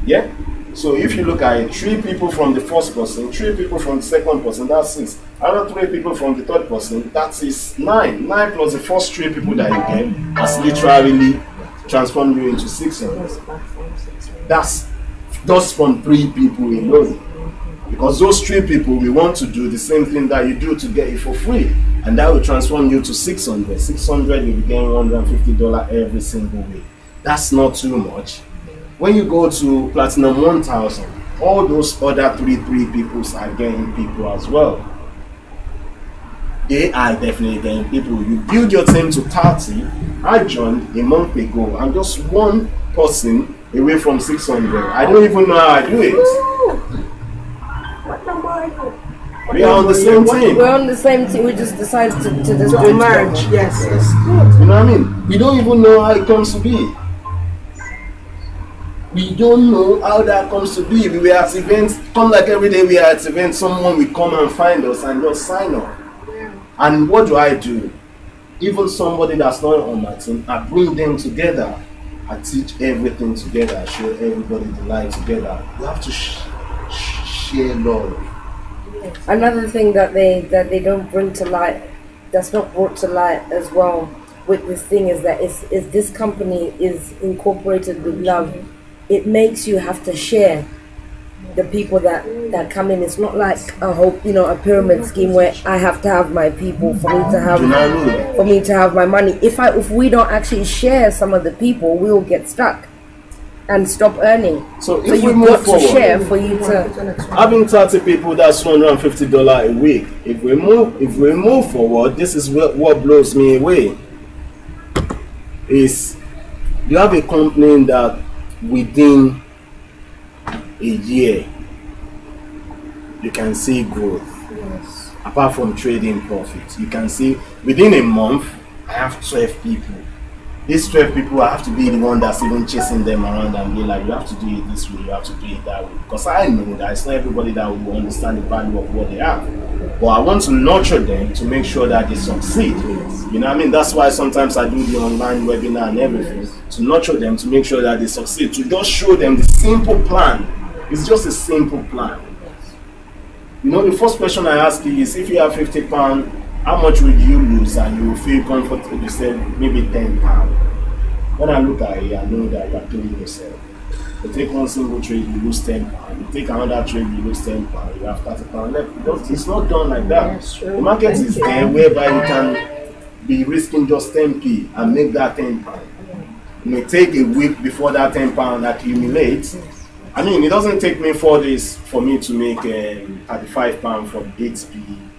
Yeah? So if you look at it, 3 people from the first person, 3 people from the second person, that's 6. Another 3 people from the third person, that is 9. 9 plus the first 3 people that you get has literally transformed you into 600. That's just from 3 people alone. Because those 3 people, we want to do the same thing that you do to get it for free. And that will transform you to 600. 600, you'll be getting $150 every single week. That's not too much. When you go to Platinum 1000, all those other 3 people are getting people as well. They are definitely getting people. You build your team to 30. I joined a month ago. I'm just 1 person away from 600. I don't even know how I do it. We are on the same team. We're on the same team. We just decided to just To merge. Yes, that's good. You know what I mean? We don't even know how it comes to be. We don't know how that comes to be. We were at events, come like every day we are at events, someone will come and find us and just sign up. And what do? Even somebody that's not on my team, I bring them together. I teach everything together. I show everybody the light together. You have to share love. Another thing that they don't bring to light, that's not brought to light as well with this thing, is that if this company is incorporated with love, it makes you have to share the people that come in. It's not like a pyramid scheme where I have to have my people for me to have my money. If we don't actually share some of the people, we will get stuck and stop earning. So if you've we move got forward, to share for you to having 30 people, that's $250 a week. If we move forward, this is what blows me away. Is you have a company that within a year you can see growth. Yes. Apart from trading profits, you can see within a month I have 12 people. These 12 people, I have to be the one that's even chasing them around and be like, you have to do it this way, you have to do it that way. Because I know that it's not everybody that will understand the value of what they have. But I want to nurture them to make sure that they succeed. You know what I mean? That's why sometimes I do the online webinar and everything, to nurture them, to make sure that they succeed, to just show them the simple plan. It's just a simple plan. You know, the first question I ask you is, if you have £50, how much would you lose and you will feel comfortable? You said maybe £10. When I look at it, I know that you are killing yourself. You take one single trade, you lose £10. You take another trade, you lose £10. You have £30 left. It's not done like that. The market is there whereby you can be risking just 10p and make that £10. It may take a week before that £10 accumulates. I mean, it doesn't take me 4 days for me to make £35 from 8p.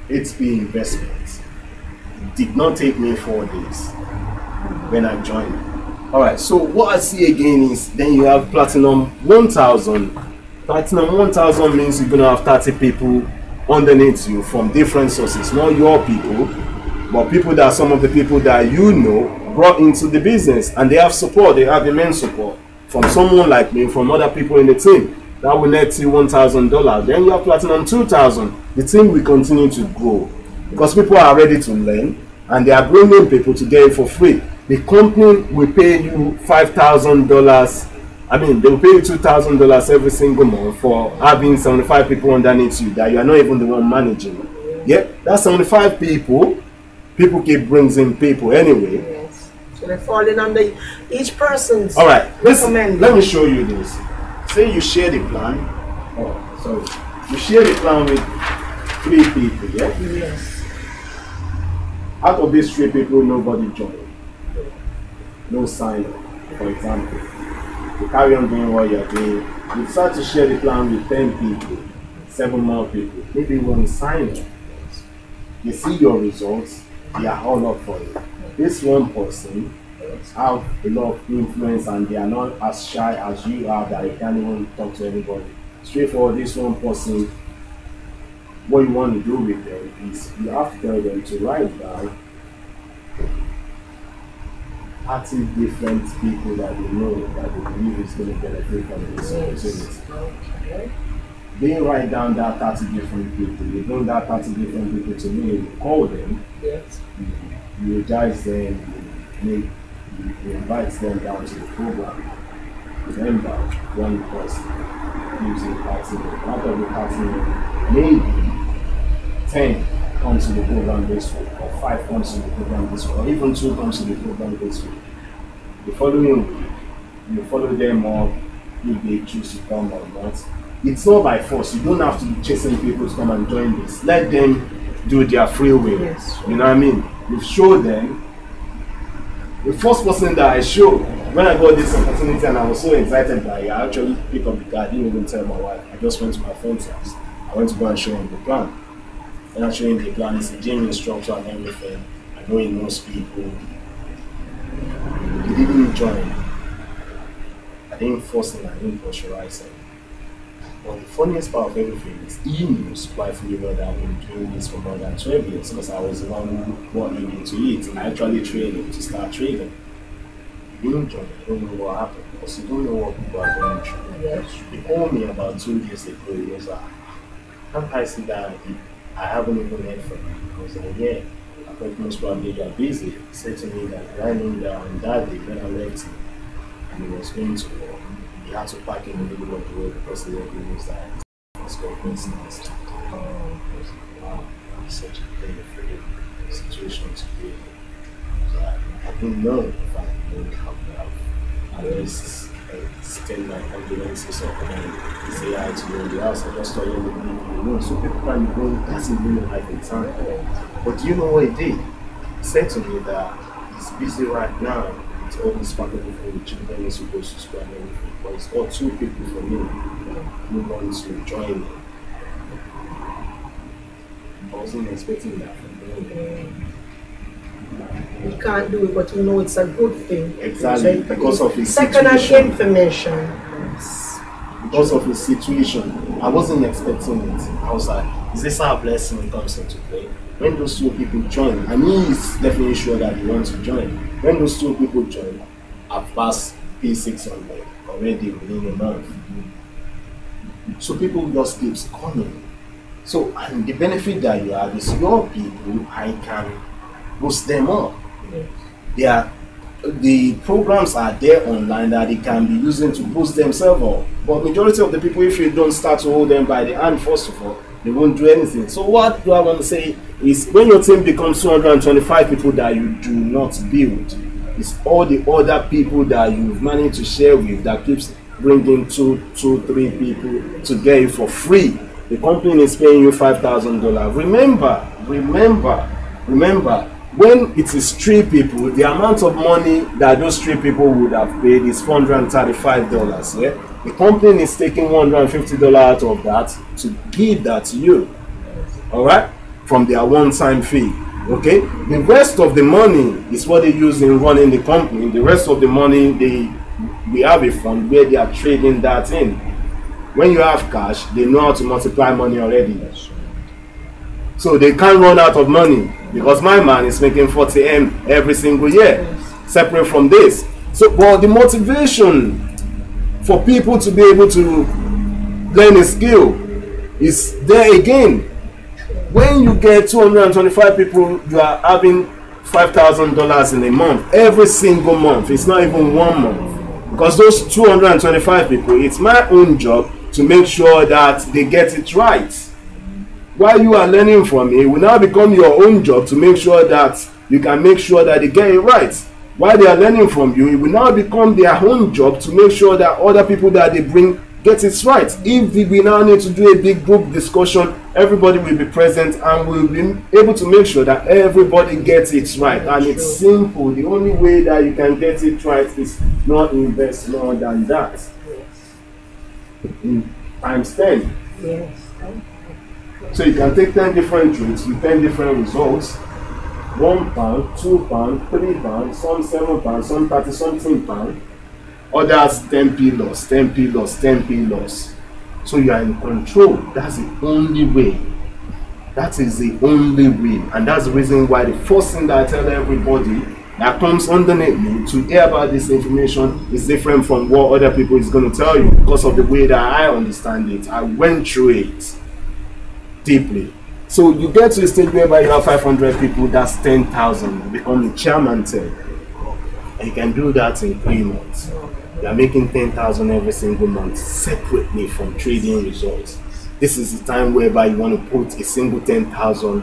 8p investments. It did not take me 4 days when I joined. Alright, so what I see again is then you have Platinum 1000. Platinum 1000 means you're going to have 30 people underneath you from different sources, not your people, but people that some of the people that you know brought into the business, and they have support, they have immense support from someone like me, from other people in the team. That will net you $1,000. Then you have Platinum 2000. The team will continue to grow because people are ready to learn and they are bringing people to get it for free. The company will pay you $5,000. I mean, they will pay you $2,000 every single month for having 75 people underneath you that you are not even the one managing. Yeah, that's 75 people. People keep bringing people anyway. Yes. So they're falling under each person's. All right, let me show you this. Say you share the plan. Oh, sorry. You share the plan with 3 people, yeah? Yes. Out of these 3 people, nobody joined. No sign up, for example. You carry on doing what you're doing. You start to share the plan with 10 people, 7 more people. Maybe one sign up. You see your results, they are all up for it. This one person have a lot of influence and they are not as shy as you are that you can't even talk to everybody. Straightforward, this one person, what you want to do with them is you have to tell them to write down 30 different people that they know that they believe is going to benefit from this opportunity. Okay. they write down that 30 different people. They bring that 30 different people to me. You call them. Yes. You energize them. You invite them down to the program. Remember, one person using 30 minutes. Out of the 30 minutes, maybe 10 comes to the program this week, or 5 comes to the program this week, or even 2 comes to the program this week. The following week, you follow them up if they choose to come or not. It's not by force. You don't have to be chasing people to come and join this. Let them do their free will. Yes. You know what I mean? You show them. The first person that I showed, when I got this opportunity and I was so excited by it, I actually picked up the car. I didn't even tell my wife. I just went to my friend's house. I went to go and show him the plan. And I showed him the plan. It's a gym instructor and everything. I know he knows people. He didn't join. I didn't force him. I didn't pressurize him. But the funniest part of everything is he knows quite fully well that I've been doing this for more than 12 years because I was the one who brought him into it. And I actually trained him to start trading. He didn't join. I don't know what happened because you don't know what people are going through. Yes. He called me about 2 years ago. He was like, can't I sit down? I haven't even heard from him. I was like, yeah. I thought most probably you are busy. He said to me that I knew that on that day when I left him and he was going to work, he had to park in the middle of the road because the road was that it's got coincidence. Wow, it's such a painful situation to be in. So I didn't know if I would have at least extend my condolences or come and say hi to you in the house. I just thought you would leave me alone. So people can be going, that's in real life in time. But do you know what he did? He said to me that he's busy right now. It's all this part of the children is supposed to school and everything. But it's got 2 people for me who want to join me. I wasn't expecting that from him. You can't do it, but you know it's a good thing. Exactly, because of his second-hand situation. information. Because of his situation, I wasn't expecting it. I was like, is this our blessing comes into play? When those 2 people join, and he is definitely sure that he wants to join. When those 2 people join, I've passed P600 already within a month. So people just keeps coming. So, and the benefit that you have is your people, I can boost them up. Yes. The programs are there online that they can be using to boost themselves up. But majority of the people, if you don't start to hold them by the hand, first of all, they won't do anything. So what do I want to say is when your team becomes 225 people that you do not build, it's all the other people that you've managed to share with that keeps bringing 2, 3 people to get you for free. The company is paying you $5,000. Remember, when it is 3 people, the amount of money that those 3 people would have paid is $435. Yeah? The company is taking $150 out of that to give that to you. All right, from their one-time fee. Okay, the rest of the money is what they use in running the company. The rest of the money, we have a fund where they are trading that in. When you have cash, they know how to multiply money already. So they can't run out of money because my man is making 40M every single year, separate from this. So, but the motivation for people to be able to learn a skill is there again. When you get 225 people, you are having $5,000 in a month, every single month. It's not even 1 month. Because those 225 people, it's my own job to make sure that they get it right. While you are learning from me, it will now become your own job to make sure that you can make sure that they get it right. While they are learning from you, it will now become their own job to make sure that other people that they bring get it right. If we now need to do a big group discussion, everybody will be present and we'll be able to make sure that everybody gets it right. And it's simple. The only way that you can get it right is not invest more than that. In times 10. Yes. So you can take 10 different trades with 10 different results. £1, £2, £3, some £7, some 30 something pound. Others 10p loss, 10p loss, 10p loss. So you are in control. That's the only way. That is the only way. And that's the reason why the first thing that I tell everybody that comes underneath you to hear about this information is different from what other people is going to tell you because of the way that I understand it. I went through it deeply. So you get to a stage whereby you have 500 people, that's 10,000. You become the chairman tech. And you can do that in 3 months. You are making 10,000 every single month separately from trading results. This is the time whereby you want to put a single 10,000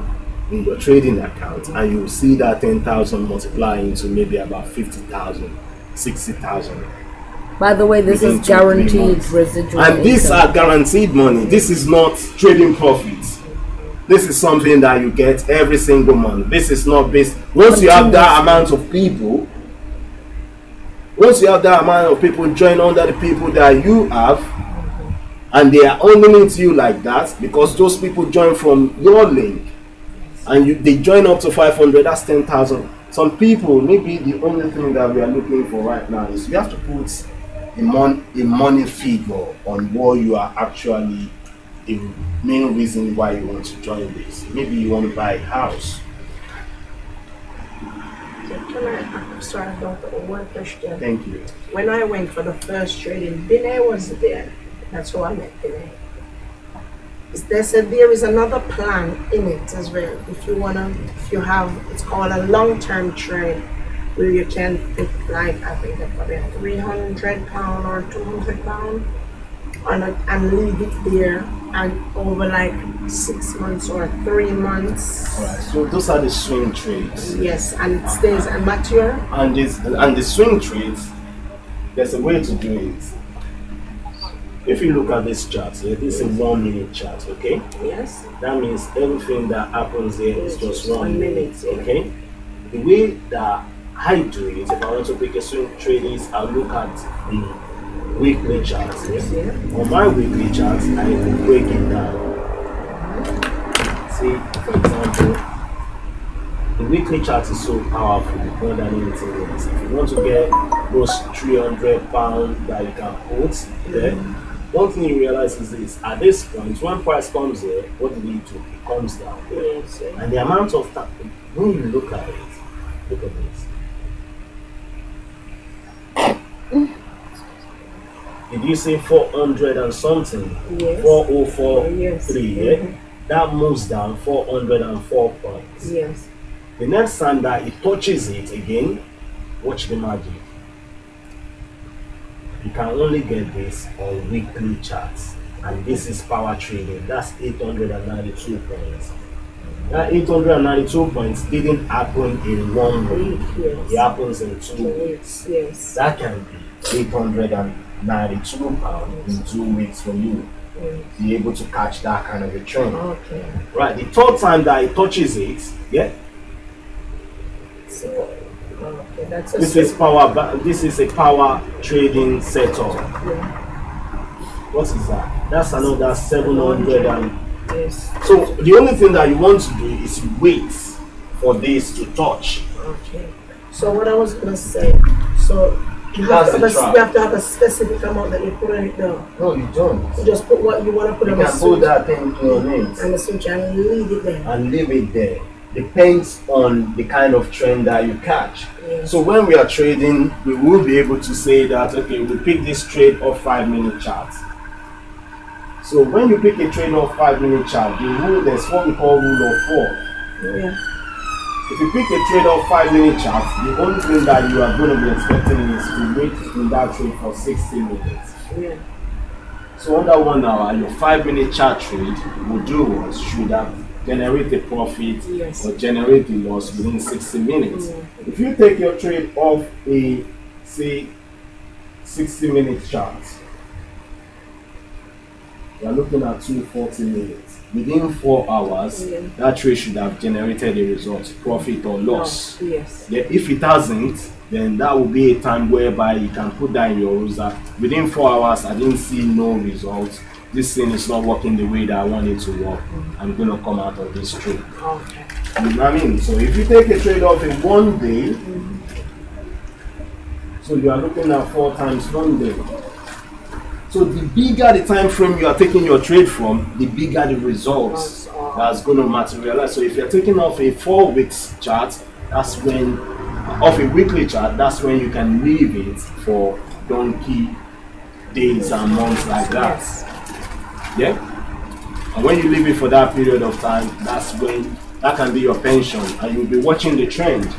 in your trading account, and you will see that 10,000 multiply into maybe about 50,000, 60,000. By the way, this is guaranteed residual and these are guaranteed money. This is not trading profits. This is something that you get every single month. This is not based. Once you have that amount of people, join under the people that you have, and they are underneath you like that, because those people join from your link, and they join up to 500, that's 10,000. Some people, maybe the only thing that we are looking for right now is you have to put a money figure on what you are actually, the main reason why you want to join this. Maybe you want to buy a house. I'm sorry about one question. Thank you. When I went for the first trading, Binay was there. That's how I met Binay. They said there is another plan in it as well. If you have, it's called a long-term trade, where you can put like, I think probably £300 or £200 on it and leave it there, and over like 6 months or 3 months. Alright, so those are the swing trades. Yes, and it stays mature. And the swing trades, there's a way to do it. If you look at this chart here, this is a 1 minute chart, okay? Yes. That means everything that happens here is just 1 minute, okay? The way that I do it, if I want to pick a swing trade, is I'll look at the weekly chart. Yeah? On my weekly chart, I will break it down. See, for example, the weekly chart is so powerful more than anything else. If you want to get those £300 that you can put there, one thing you realize is this: at this point, when price comes here, what do? It comes down. Yes. And the amount of time, when you look at it, look at this. Did you say 400 and something? Yes. 4043, yes. Yeah? That moves down 404 points. Yes. The next time that it touches it again, watch the magic. You can only get this on weekly charts, and this is power trading. That's 892 points. That 892 points didn't happen in 1 week. Yes. It happens in 2 weeks. Yes. That can be 892 pounds in 2 weeks for you. Be able to catch that kind of a trend. Okay. Right. The third time that it touches it, yeah. So, okay, that's a This is power. This is a power trading setup. Yeah. What is that? That's another 700 and. Yes. So the only thing that you want to do is wait for this to touch. Okay. So what I was gonna say, so you have to have a specific amount that you put on it now. No, you don't. You just put what you want to put on the switch. You can put that thing on it. And the switch and leave it there. And leave it there. Depends on the kind of trend that you catch. Yes. So when we are trading, we will be able to say that, okay, we pick this trade off 5 minute charts. So when you pick a trade off 5 minute chart, there's what we call rule of 4. Yeah. If you pick a trade off 5 minute chart, the only thing that you are going to be expecting is to wait in that trade for 60 minutes. Yeah. So under 1 hour, your 5 minute chart trade will do what should have generate a profit, yes, or generate the loss within 60 minutes. Mm-hmm. If you take your trade off a, say, 60 minute chart, you are looking at 240 minutes. Within 4 hours, that trade should have generated a result, profit or loss. Oh, yes. Yeah, if it hasn't, then that will be a time whereby you can put that in your rules that within 4 hours, I didn't see no results. This thing is not working the way that I want it to work. I'm going to come out of this trade. Okay. You know what I mean? So if you take a trade off in 1 day, so you are looking at 4 times 1 day. So the bigger the time frame you are taking your trade from, the bigger the results that's going to materialize. So if you're taking off a 4 weeks chart, that's when off a weekly chart, that's when you can leave it for donkey days and months like that. Yeah? And when you leave it for that period of time, that's when that can be your pension, and you'll be watching the trend,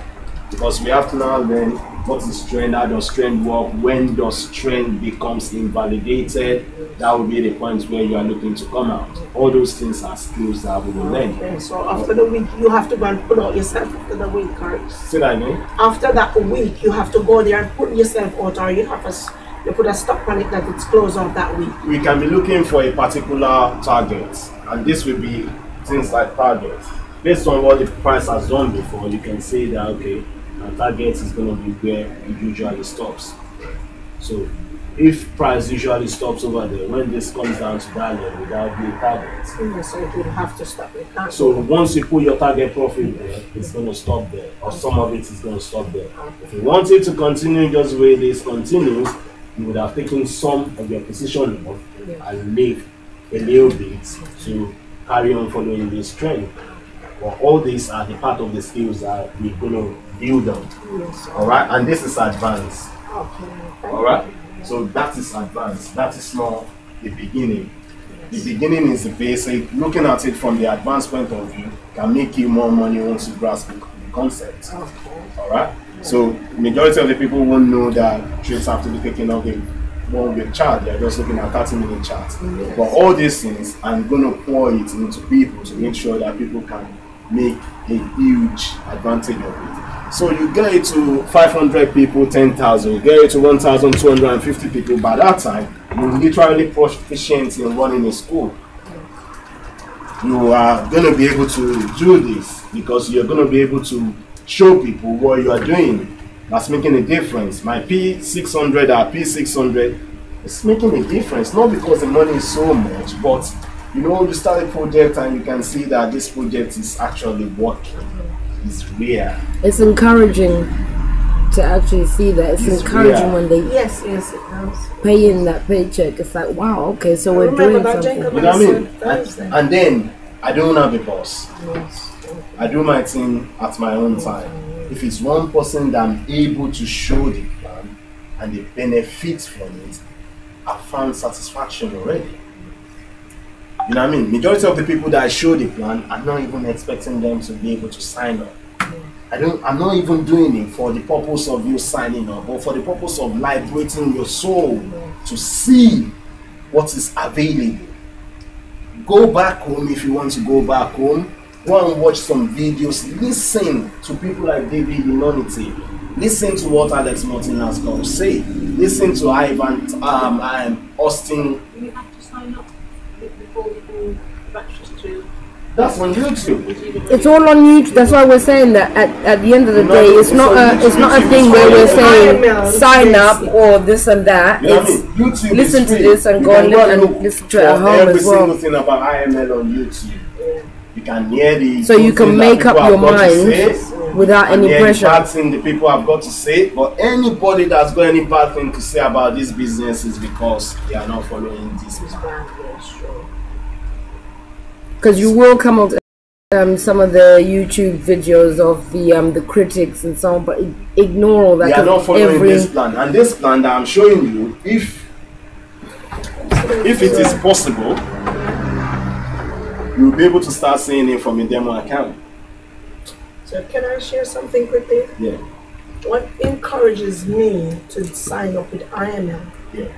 because we have to now learn what is trend, how does trend work, when does trend becomes invalidated. That will be the point where you are looking to come out. All those things are skills that we will learn. Okay, so after the week, you have to go and put out yourself after the week, correct? Say that again? After that week, you have to go there and put yourself out, or you have you put a stop on it that it's closed off that week. We can be looking for a particular target, and this will be things like targets. Based on what the price has done before, you can say that, okay, our target is going to be where it usually stops. So if price usually stops over there, when this comes down to that level, that will be a target. So it will have to stop it. So once you put your target profit there, it's going to stop there, or some of it is going to stop there. If you want it to continue just the way this continues, you would have taken some of your position off and leave a little bit to carry on following this trend. But all these are the part of the skills that we're going to build on. Yes. All right, and this is advanced. Okay. All right, so that is advanced. That is not the beginning. The beginning is the basic. Looking at it from the advanced point of view can make you more money once you grasp the concept. Okay. All right. So majority of the people won't know that trades have to be taken off the one-week chart. They're just looking at 30-minute charts. Yes. But all these things, I'm going to pour it into people to make sure that people can make a huge advantage of it. So you get it to 500 people, 10,000. You get it to 1,250 people. By that time, you're literally proficient in running a school. You are going to be able to do this because you're going to be able to show people what you are doing. That's making a difference. My P600 or P600 is making a difference, not because the money is so much, but you know, you start a project and you can see that this project is actually working. It's real. It's encouraging to actually see that. It's encouraging when they Yes, it does. pay in that paycheck. It's like, wow, okay, so we're doing something. You know what I mean? And then I don't have a boss. Yes. I do my thing at my own time. If it's one person that I'm able to show the plan and the benefits from it, I found satisfaction already. You know what I mean? Majority of the people that I show the plan, I'm not even expecting them to be able to sign up. I'm not even doing it for the purpose of you signing up, but for the purpose of liberating your soul to see what is available. Go back home if you want to go back home. Go and watch some videos. Listen to people like David Inoniti. Listen to what Alex Martin has got to say. Listen to Ivan Austin. You have to sign up before you can access to. That's on YouTube. It's all on YouTube. That's why we're saying that at the end of the day, it's not a thing where we're saying sign up or this and that. You know what I It's mean? YouTube listen is to free. this and You go can and look listen to it for at home every as well. single thing about IML on YouTube. You can hear the So you good can things make that up people your have got to mind say, without and any hear pressure. the bad thing the people have got to say, but anybody that's got any bad thing to say about this business is because they are not following this plan. Because you will come out some of the YouTube videos of the critics and so on, but ignore all that. They are not following this plan, and this plan that I'm showing you, if it is possible, you'll be able to start seeing it from a demo account. So can I share something quickly? Yeah. What encourages me to sign up with IML? Yeah.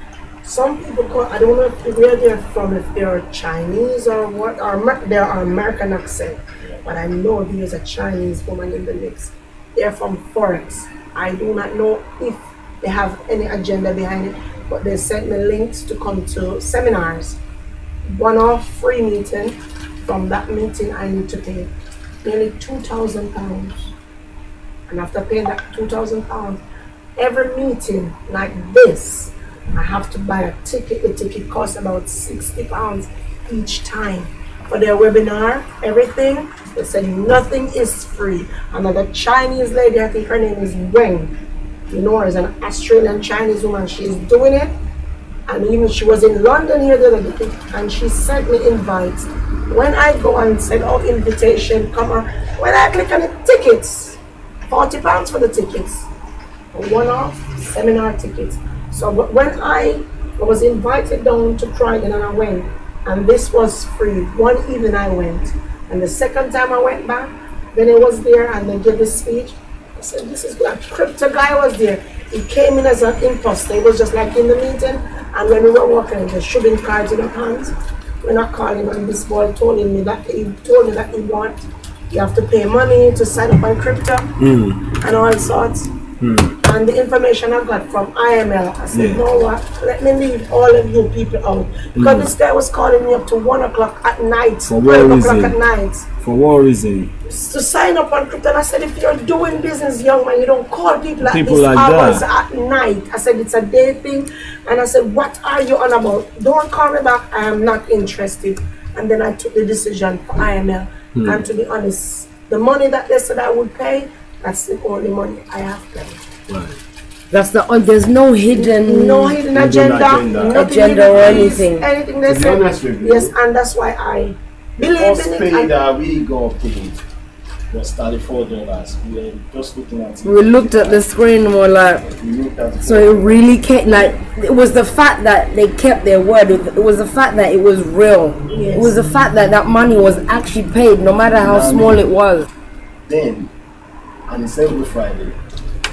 Some people call, I don't know where they're from, if they're Chinese or what, or they are American accent, but I know there's a Chinese woman in the mix. They're from Forex. I do not know if they have any agenda behind it, but they sent me links to come to seminars. One-off free meeting. From that meeting, I need to pay nearly £2,000. And after paying that £2,000, every meeting like this, I have to buy a ticket. The ticket costs about £60 each time. For their webinar, everything, they said nothing is free. Another Chinese lady, I think her name is Weng, you know her as an Australian Chinese woman, she's doing it. And even she was in London here the other day, and she sent me invites. When I go and send out invitation, come on, when I click on the tickets, £40 for the tickets, a one-off seminar tickets. So when I was invited down to Croydon and I went, and this was free. One evening I went, and the second time I went back, then it was there and they gave a speech. I said, this is good. Crypto guy was there. He came in as an imposter. It was just like in the meeting, and when we were walking, they shoving cards in our hands. When I called him, and this boy told me that he want, you have to pay money to sign up on crypto and all sorts. And the information I got from IML, I said, no, what? Let me leave all of you people out. Because this guy was calling me up to 1 o'clock at night. For what 12 reason? o'clock at night. For what reason? To sign up on crypto. And I said, if you're doing business, young man, you don't call people at People these like hours that. at night. I said, it's a day thing. And I said, what are you on about? Don't call me back. I am not interested. And then I took the decision for IML. And to be honest, the money that they said I would pay, that's the only money I have paid. Right. That's the there's no hidden agenda or anything. Anything they To be say. honest with you, Yes, and that's why I believe first in it. pay And that we got paid was $34. We were just looking at it. We looked at the screen and we're like, We looked at it. so it really came, like, it was the fact that they kept their word. It was the fact that it was real. Yes. It was the fact that that money was actually paid, no matter how small it was. Then, and it's every Friday.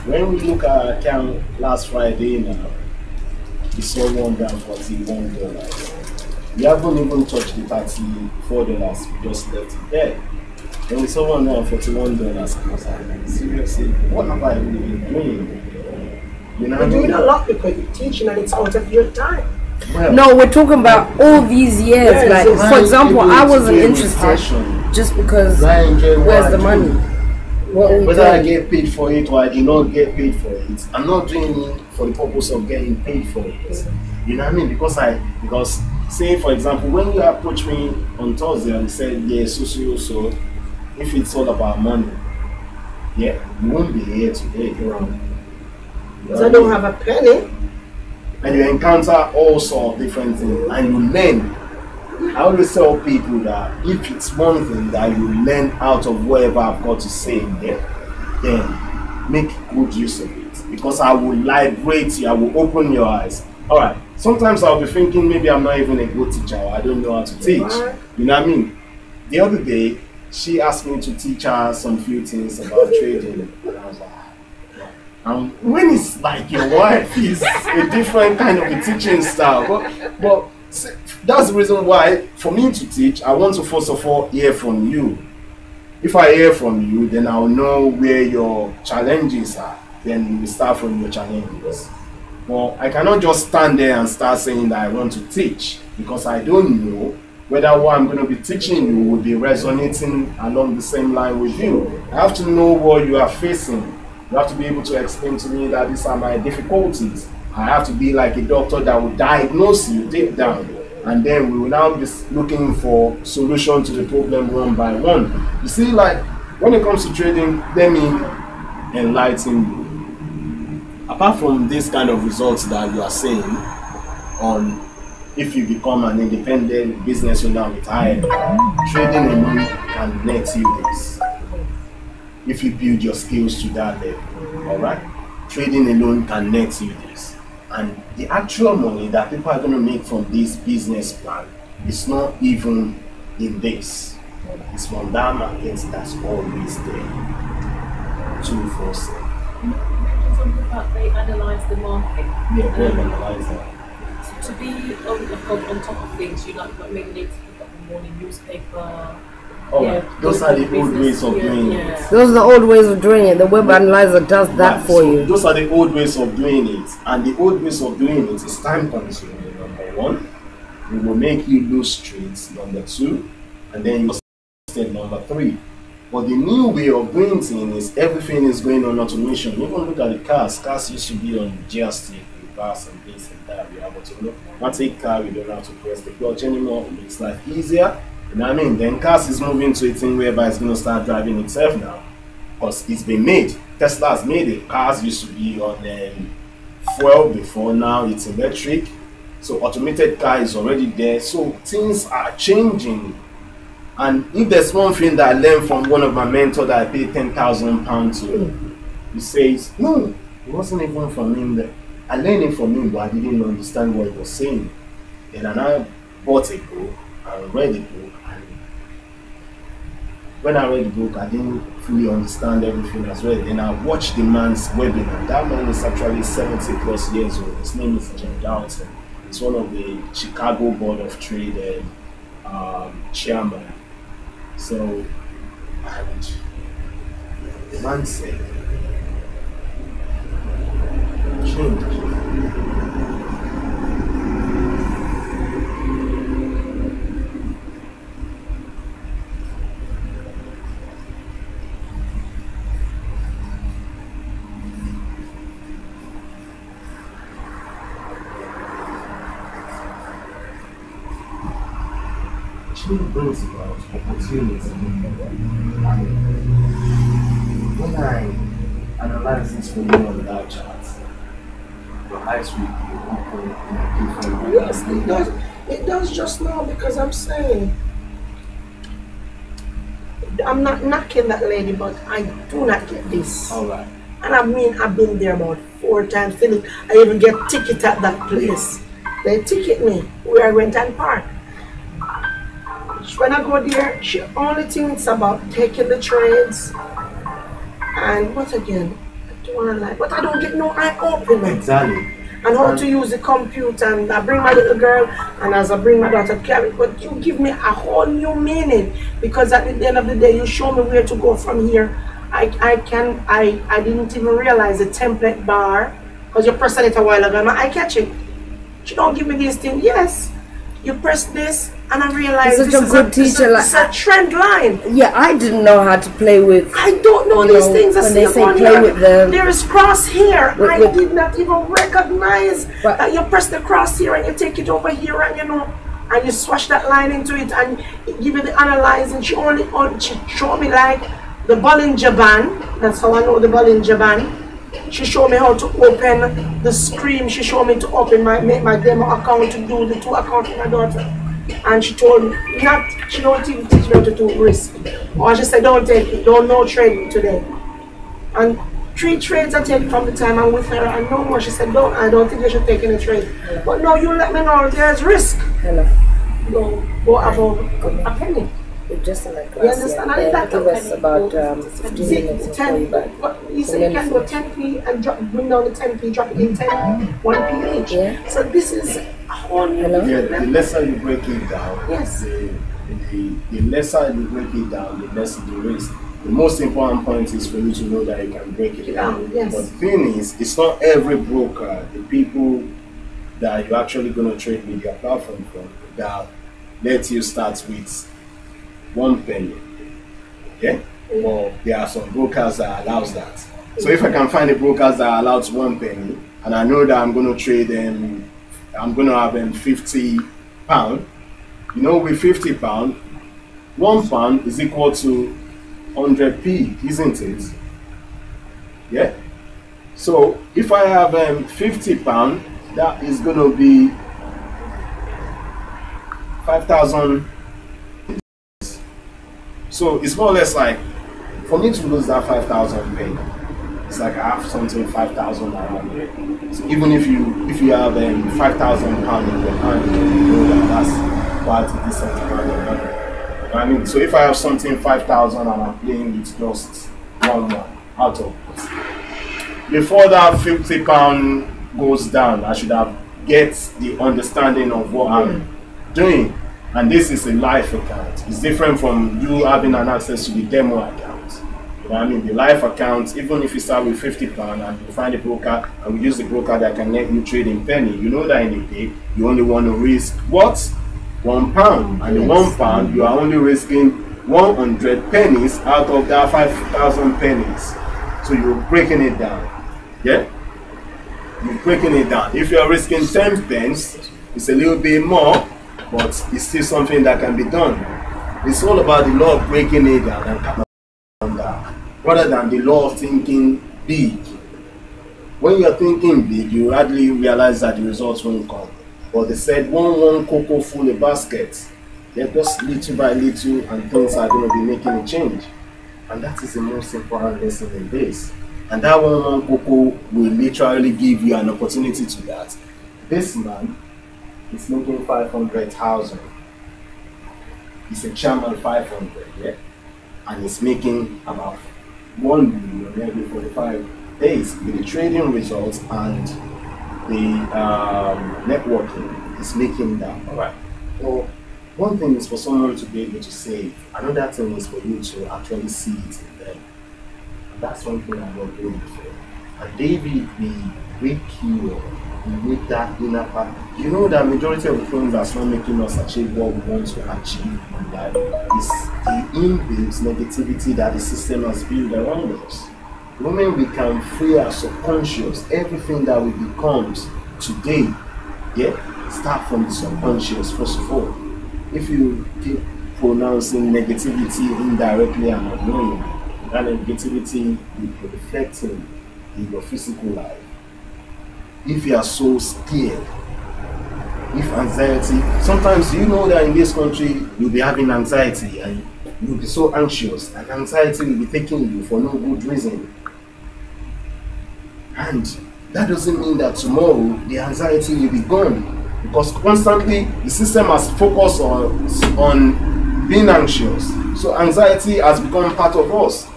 When we look at our account last Friday now, we saw $141. We haven't even touched the $34. We just left it there. Then we saw $141, and I was like, seriously, what have I really been doing? You know what I you're doing mean? a lot because you're teaching and it's out of your time. Well, No, we're talking about all these years. Yes, Like, it's for example, able I to wasn't do it with interested passion. just because I enjoy what where's I the do. money? What are we Whether I doing? get paid for it or I do not get paid for it, I'm not doing it for the purpose of getting paid for it. You know what I mean? Because say for example, when you approach me on Thursday and said, yeah, so if it's all about money, yeah, you won't be here today. Because I don't have a penny. And you encounter all sorts of different things and you learn. I always tell people that if it's one thing that you learn out of whatever I've got to say then make good use of it, because I will liberate you, I will open your eyes. All right, sometimes I'll be thinking maybe I'm not even a good teacher, or I don't know how to teach. You know what I mean? The other day, she asked me to teach her some few things about trading, and I was like, when it's like your wife is a different kind of a teaching style, but that's the reason why for me to teach, I want to first of all hear from you. If I hear from you, then I'll know where your challenges are. Then we start from your challenges. Well, I cannot just stand there and start saying that I want to teach, because I don't know whether what I'm going to be teaching you will be resonating along the same line with you. I have to know what you are facing. You have to be able to explain to me that these are my difficulties. I have to be like a doctor that will diagnose you deep down, and then we will now be looking for solution to the problem one by one. You see, like when it comes to trading, let me enlighten you. Apart from this kind of results that you are saying on if you become an independent business owner with high trading alone can net you this. If you build your skills to that level, all right, trading alone can net you this. And the actual money that people are going to make from this business plan is not even in this. It's from that market that's always there. 247. Something about they analyse the market. Yeah, they analyze that. To be on top of things, you like maybe need to pick up the morning newspaper. Oh, Yeah, those are the old ways of doing it. Yeah. Those are the old ways of doing it. The web analyzer does that Right, for so you. those are the old ways of doing it, and the old ways of doing it is time consuming. Number one, it will make you lose trades. Number two, and then you step number three. But the new way of doing things is everything is going on automation. Even look at the cars. Cars used to be on GST, reverse and this and that. We have to look. Once a car, we don't have to press the clutch anymore. It makes life easier. You know what I mean? Then cars is moving to a thing whereby it's going to start driving itself now, because it's been made. Tesla has made it. Cars used to be on fuel before, now it's electric. So automated car is already there. So things are changing. And if there's one thing that I learned from one of my mentors that I paid £10,000 to, He says, no, it wasn't even from him. That I learned it from him, but I didn't understand what he was saying. And I bought a book and read the book. And when I read the book, I didn't fully understand everything as well. And I watched the man's webinar. That man is actually 70 plus years old. His name is John Dalton. He's one of the Chicago Board of Trade chairman. So, and the man said, change. Change brings about opportunity. When I analyze this for you on that chart, your eyes will be open in a different way. Yes, it does. It does just now, because I'm saying, I'm not knocking that lady, but I do not get this. All right. And I mean, I've been there about 4 times. I even get ticket at that place. They ticket me where I went and park. When I go there, she only thinks about taking the trades. And what again? I don't want to lie, but I don't get no eye opener. Exactly. And how to use the computer. And I bring my little girl, and as I bring my daughter, carry. But you give me a whole new meaning, because at the end of the day, you show me where to go from here. I didn't even realize the template bar, because you pressed it a while ago, and I catch it. You don't give me these things. Yes, you press this, and I realize You're such a good teacher. It's a trend line. Yeah, I didn't know how to play with. I don't know these things. When they say play with them, there is cross here. I did not even recognize that you press the cross here and you take it over here, and and you swash that line into it, and it give you the analyzing. She showed me like the Bollinger Band. That's how I know the Bollinger Band. She showed me how to open the screen. She showed me to open make my demo account, to do the 2 accounts with my daughter. And she told me she don't even teach me how to do risk. Or she said, don't take it, no trading today. And 3 trades I take from the time I'm with her, and no more. She said, I don't think you should take any trade. But no, you let me know there's risk. Hello. Go above a penny. We're just in a class. You understand? Yeah. I Give us about 15 minutes to call you back. You said you can go 10p and bring down the 10p, drop it in 10, 1p each. Yeah. So this is a whole new. Yeah, the lesser you break it down, yes. The lesser you break it down, the less the risk. The most important point is for you to know that you can break it down. Yes. But the thing is, it's not every broker, the people that you're actually going to trade with your platform from, that let you start with 1 penny. Okay? Well, there are some brokers that allows that. So if I can find the brokers that allows 1 penny, and I know that I'm going to trade them, I'm going to have them £50. With £50, £1 is equal to 100p, isn't it? Yeah. So if I have £50, that is going to be 5,000. So it's more or less like, for me to lose that 5,000 pay, it's like I have something 5,000 around here. So even if you have £5,000 in your hand, you know that that's quite a decent amount of money. You know what I mean? So if I have something 5,000 and I'm playing with just 1 out of it, before that £50 goes down, I should have get the understanding of what I'm doing. And this is a live account. It's different from you having an access to the demo account. You know what I mean? The live account, even if you start with £50 and you find a broker and we use the broker that can let you trade in penny, you know that in a day you only want to risk what? £1. And the £1 you are only risking 100 pennies out of that 5,000 pennies. So you're breaking it down. Yeah? You're breaking it down. If you're risking 10 pence, it's a little bit more, but it's still something that can be done. It's all about the law of breaking it down and coming down, rather than the law of thinking big. When you're thinking big, you hardly realize that the results won't come. But they said one cocoa full a basket. They're just little by little, and things are going to be making a change. And that is the most important lesson in this. and that one cocoa will literally give you an opportunity to that. This man is making 500,000. He's a chairman 500, yeah, and he's making about 1 million every 45 days with the trading results and the networking is making that. All right. So one thing is for someone to be able to save. Another thing is for you to actually see it in them. And that's one thing I'm not doing before. And David, the great hero, we make that inner part. You know that majority of the things that's not making us achieve what we want to achieve in life is the inbuilt negativity that the system has built around us. The moment we can free our subconscious, everything that we become today, yeah, start from the subconscious first of all. If you keep pronouncing negativity indirectly and unknowingly, that negativity will be reflecting in your physical life. If you are so scared, if anxiety, sometimes you know that in this country you'll be having anxiety and you'll be so anxious, and anxiety will be taking you for no good reason. And that doesn't mean that tomorrow the anxiety will be gone, because constantly the system has focused on being anxious. So anxiety has become part of us.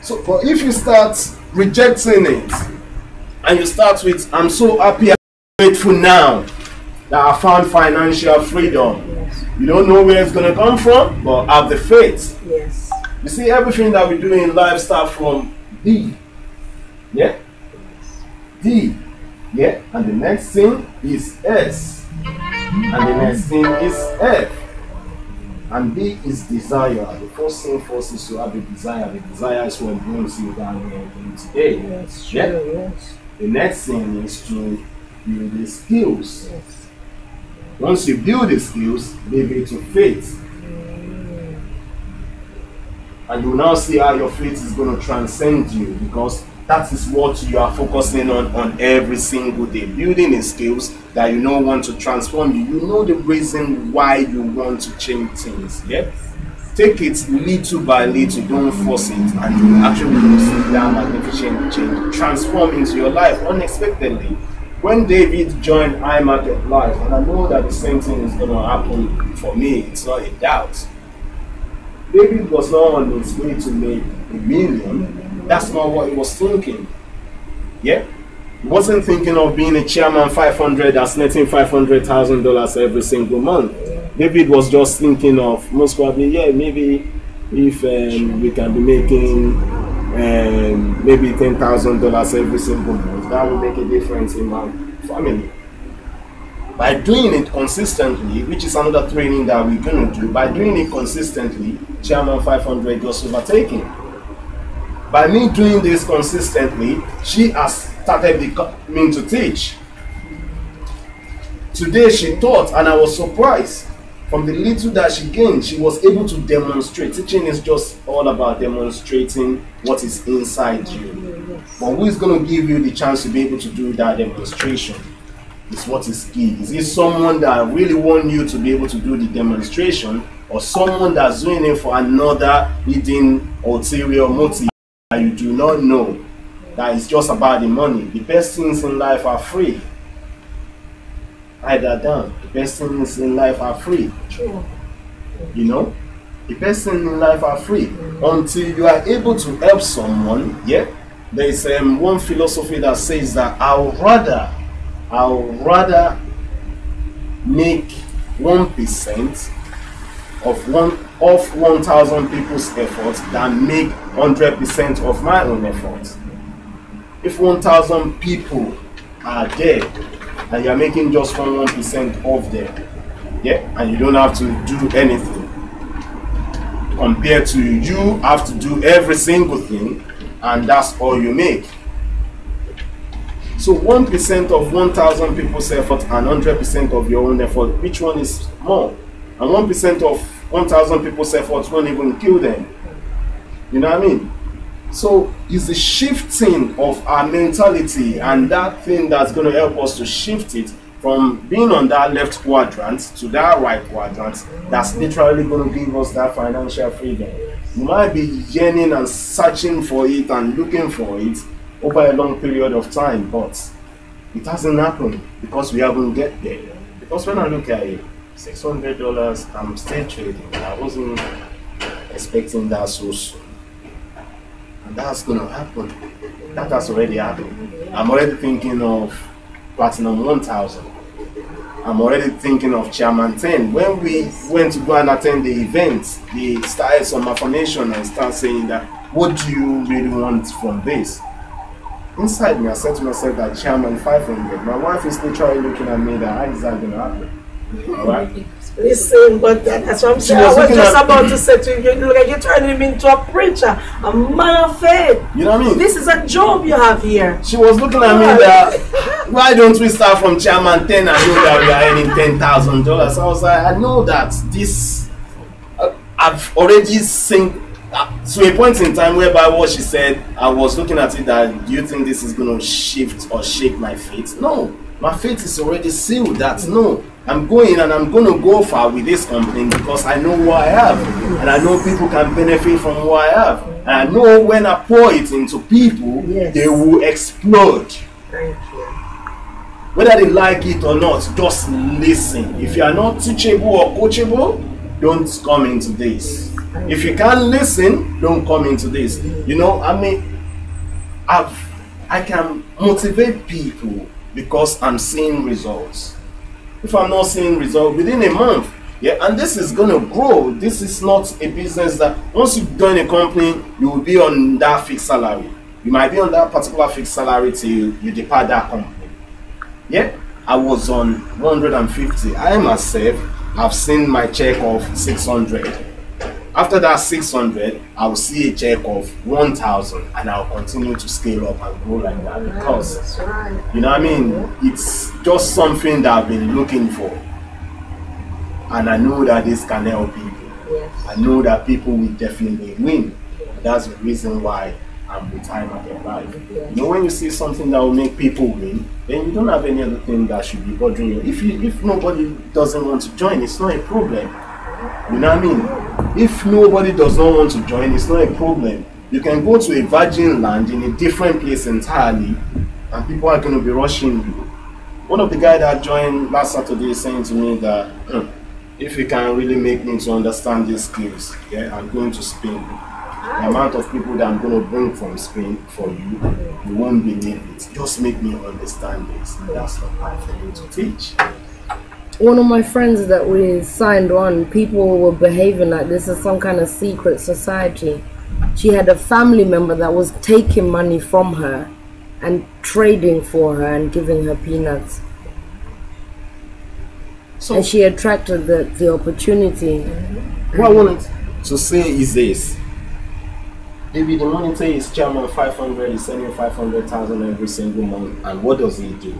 So, but if you start rejecting it, and you start with, I'm so happy and grateful now that I found financial freedom. Yes. You don't know where it's going to come from, but have the faith. Yes. You see, everything that we do in life starts from D. Yeah? D. Yeah? And the next thing is S. And the next thing is F. And D is desire. The first thing first is to have a desire. The desire is what brings you down here today. Yes, sure, Yeah? yes. The next thing is to build the skills. Yes. Once you build the skills, leave it to faith. And you now see how your faith is going to transcend you, because that is what you are focusing on every single day. Building the skills that you know want to transform you. You know the reason why you want to change things. Yeah? Take it little by little, don't force it, and you actually will see that magnificent change transform into your life unexpectedly. When David joined iMarket Life, and I know that the same thing is going to happen for me, it's not a doubt. David was not on his way to make $1 million. That's not what he was thinking. Yeah? He wasn't thinking of being a chairman 500 that's netting $500,000 every single month. David was just thinking of, most probably, yeah, maybe if we can be making maybe $10,000 every single month, that will make a difference in my family. By doing it consistently, which is another training that we're going to do, by doing it consistently, Chairman 500 just overtaking. By me doing this consistently, she has started becoming to teach. Today she taught, and I was surprised. From the little that she gained, she was able to demonstrate. Teaching is just all about demonstrating what is inside you. But who is going to give you the chance to be able to do that demonstration? Is what is key. Is it someone that really wants you to be able to do the demonstration, or someone that's doing it for another hidden ulterior motive that you do not know, that is just about the money? The best things in life are free. Write that down. The best things in life are free. True. You know, the best things in life are free until you are able to help someone. Yeah, there is one philosophy that says that I'll rather make 1% of 1,000 people's effort than make 100% of my own effort. If 1,000 people are there and you're making just 1% of them, yeah, and you don't have to do anything, compared to you have to do every single thing, and that's all you make. So 1% of 1,000 people's effort and 100% of your own effort, which one is more? And 1% of 1,000 people's effort won't even kill them. You know what I mean? So it's the shifting of our mentality, and that thing that's going to help us to shift it from being on that left quadrant to that right quadrant, that's literally going to give us that financial freedom. You might be yearning and searching for it and looking for it, over a long period of time, but it hasn't happened because we haven't get there. Because when I look at it, $600, I'm still trading. I wasn't expecting that so soon. And that's gonna happen. That has already happened. I'm already thinking of Platinum 1000. I'm already thinking of Chairman 10. When we went to go and attend the event, they started some affirmation and started saying that, what do you really want from this? Inside me, I said to myself that Chairman 500. My wife is literally looking at me that, how is that going to happen? Alright? Listen, but that's what I'm saying. I was just about to say to you, look, you're turning him into a preacher, a man of faith. You know what I mean? This is a job you have here. She was looking at me that, why don't we start from Chairman 10 and know that we are earning $10,000? I was like, I know that this, I've already seen, to a point in time whereby what she said, I was looking at it that, do you think this is going to shift or shake my faith? No, my faith is already sealed. That no, I'm going and I'm going to go far with this company because I know what I have, and I know people can benefit from what I have, and I know when I pour it into people, they will explode. Thank you. Whether they like it or not, just listen. If you are not teachable or coachable, don't come into this. If you can't listen, don't come into this. You know, I mean, I can motivate people because I'm seeing results. If I'm not seeing results within a month, yeah, and this is gonna grow. This is not a business that once you join a company, you will be on that fixed salary. You might be on that particular fixed salary till you depart that company. Yeah, I was on 150. I myself have seen my check of 600. After that 600, I will see a check of 1,000, and I'll continue to scale up and grow like that because, you know what I mean? It's just something that I've been looking for, and I know that this can help people. I know that people will definitely win. That's the reason why I'm with High Market Life. You know, when you see something that will make people win, then you don't have any other thing that should be bothering you. If nobody doesn't want to join, it's not a problem. You know what I mean? If nobody does not want to join, it's not a problem. You can go to a virgin land in a different place entirely, and people are going to be rushing you. One of the guys that joined last Saturday is saying to me that if you can really make me to understand these skills, yeah, I'm going to Spain. The amount of people that I'm going to bring from Spain for you, you won't believe it. Just make me understand this. That's not hard for you to teach. One of my friends that we signed on, people were behaving like this is some kind of secret society. She had a family member that was taking money from her and trading for her and giving her peanuts. So, and she attracted the opportunity. What I wanted to say is this. David, the monitor is Chairman 500, he's sending 500,000 every single month, and what does he do?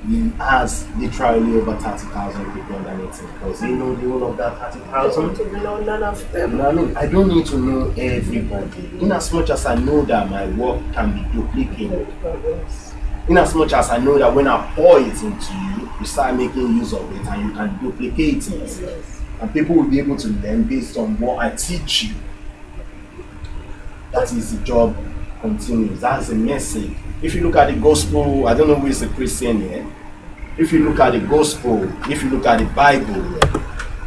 He has literally over 30,000 people underneath him. Does he know the whole of that 30,000? No, none of them. You know what I mean? I don't need to know everybody. In as much as I know that my work can be duplicated. In as much as I know that when I pour it into you, you start making use of it and you can duplicate it. And people will be able to learn based on what I teach you. That is the job continues. That's the message. If you look at the gospel, I don't know who is a Christian here. If you look at the gospel, if you look at the Bible,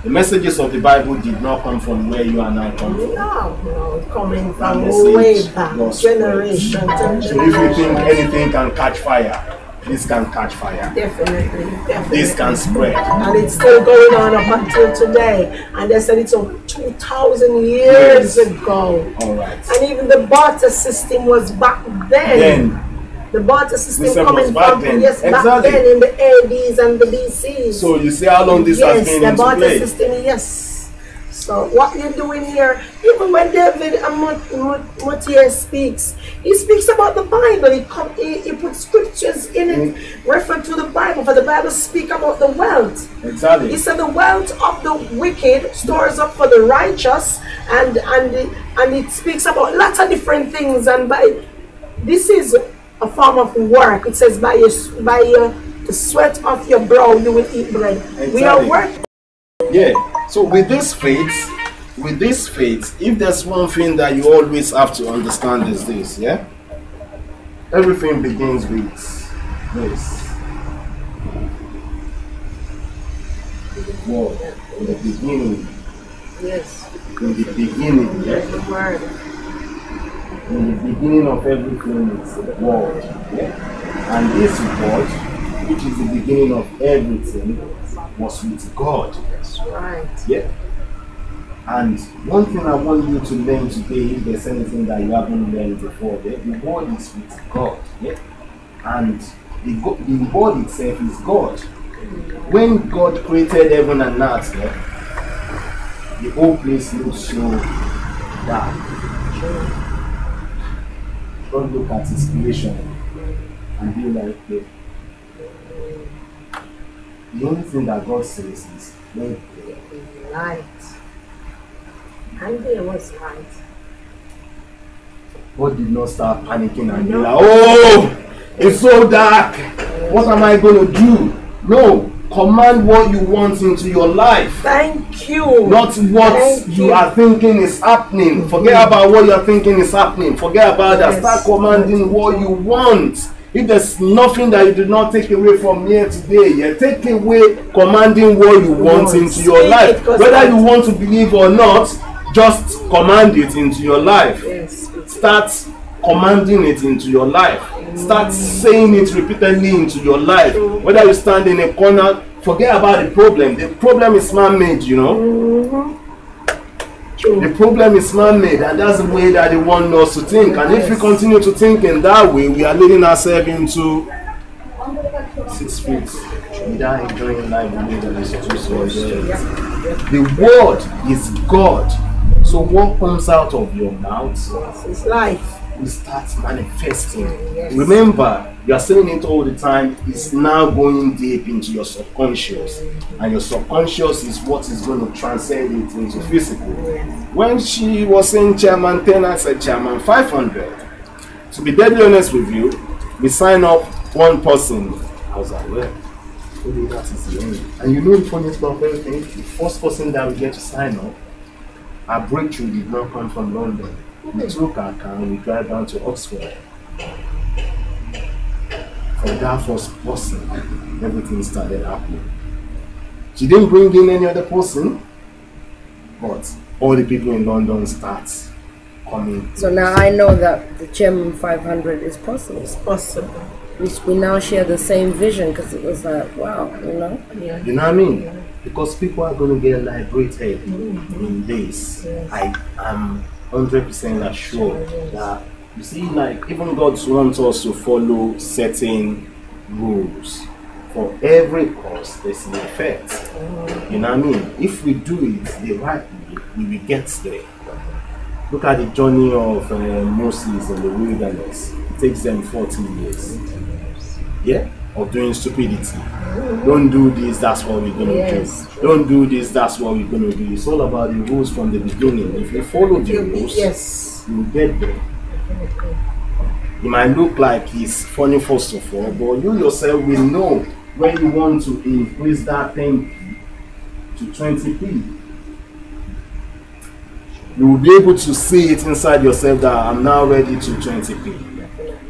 the messages of the Bible did not come from where you and I come from. No, coming from way back, generation. So if you think anything can catch fire, this can catch fire. Definitely. This can spread. And it's still going on up until today. And they said it's over 2,000 years ago. All right. And even the barter system was back then. The barter system coming back then. Yes, exactly. Back then in the ADs and the BCs. So you see how long this has been the into barter play? System, yes. So what you're doing here, even when David Motier speaks, he speaks about the Bible. He puts scriptures in it, refer to the Bible, for the Bible speak about the wealth. Exactly. He said the wealth of the wicked stores up for the righteous, and it speaks about lots of different things. And this is a form of work. It says by the sweat of your brow you will eat bread. Exactly. We are working. Yeah. So with this faith, if there's one thing that you always have to understand is this, yeah? Everything begins with this. The word. In the beginning. Yes. In the beginning. Yeah? The word. In the beginning of everything is the word. Yeah? And this word, which is the beginning of everything, was with God. That's right. Yeah. And one thing I want you to learn today, if there's anything that you haven't learned before, the word is with God. Yeah? And the word itself is God. When God created heaven and earth, yeah, the whole place looks so dark. God look at his creation and be like, yeah. The only thing that God says is, let there be light. And there was light. God did not start panicking and be like, oh, it's so dark. What am I going to do? No. Command what you want into your life. Thank you. Not what you are thinking is happening. Forget about what you are thinking is happening. Forget about that. Start commanding what you want. If there's nothing that you did not take away from here today, yeah, take away commanding what you want into your life. Whether you want to believe or not, just command it into your life. Start commanding it into your life. Start saying it repeatedly into your life. Whether you stand in a corner, forget about the problem. The problem is man-made, you know. The problem is man-made, and that's the way that they want us to think. And if we continue to think in that way, we are leading ourselves into 6 feet without enjoying life. The word is God. So what comes out of your mouth is life. Will start manifesting. Remember, you are saying it all the time. It's now going deep into your subconscious, and your subconscious is what is going to transcend it into physical. When she was saying Chairman 10, I said Chairman 500. To be deadly honest with you, we sign up one person. I was like, well, that is the end. And you know the funniest part of everything? The first person that we get to sign up, our breakthrough did not come from London. We took our car and we drive down to Oxford. From that first person, everything started happening. She didn't bring in any other person, but all the people in London start coming. So now I know that the Chairman 500 is possible. It's possible. We now share the same vision, because it was like, wow, you know? Yeah. You know what I mean? Yeah. Because people are going to get liberated in this. Yes. I am 100% assured that, you see, like, even God wants us to follow certain rules. For every cause, there's an effect. You know what I mean? If we do it the right way, we will get there. Look at the journey of Moses in the wilderness. It takes them 40 years. Yeah? Of doing stupidity. Don't do this, that's what we're going to do. Don't do this, that's what we're going to do. It's all about the rules from the beginning. If you follow the rules, you will get there. It might look like it's funny first of all, but you yourself will know when you want to increase that 10p to 20p. You will be able to see it inside yourself that I'm now ready to 20p.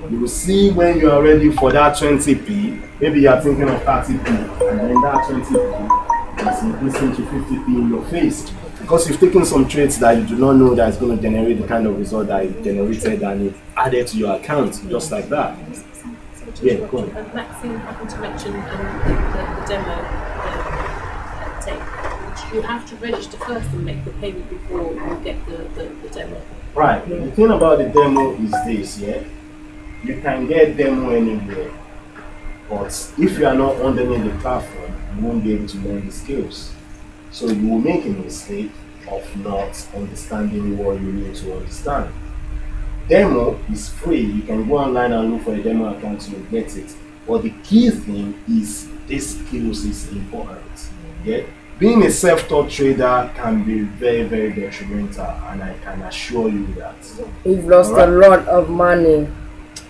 You will see when you are ready for that 20p, maybe you are thinking of 30p, and then that 20p is increasing to 50p in your face. Because you've taken some trades that you do not know that is going to generate the kind of result that it generated, and it added to your account, just like that. Yeah, go on. Maxine happened to mention the demo take. You have to register first and make the payment before you get the demo. Right. The thing about the demo is this, yeah? You can get demo anywhere, but if you are not underneath the platform, you won't be able to learn the skills. So you will make a mistake of not understanding what you need to understand. Demo is free. You can go online and look for a demo account and you'll get it. But the key thing is these skills is important. Yeah? Being a self-taught trader can be very, very detrimental, and I can assure you that. You've lost a lot of money.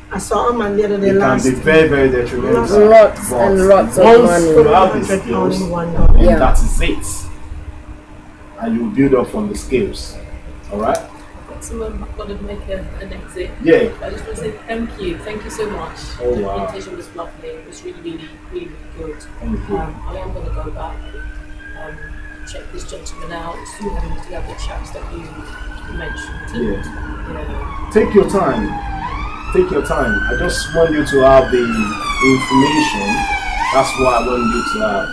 I saw a man the other day. It can be very, very detrimental. Lots and lots of money. Once you have the skills, that is it. And you build up from the skills. Alright? maximum. I've got to make an exit. Yeah. I just want to say thank you. Thank you so much. Oh, The wow. presentation was lovely. It was really good. Thank you. I am going to go back, check this gentleman out, and the other chaps that you mentioned. And, Yeah. Take your time. Take your time. I just want you to have the information. That's what I want you to have.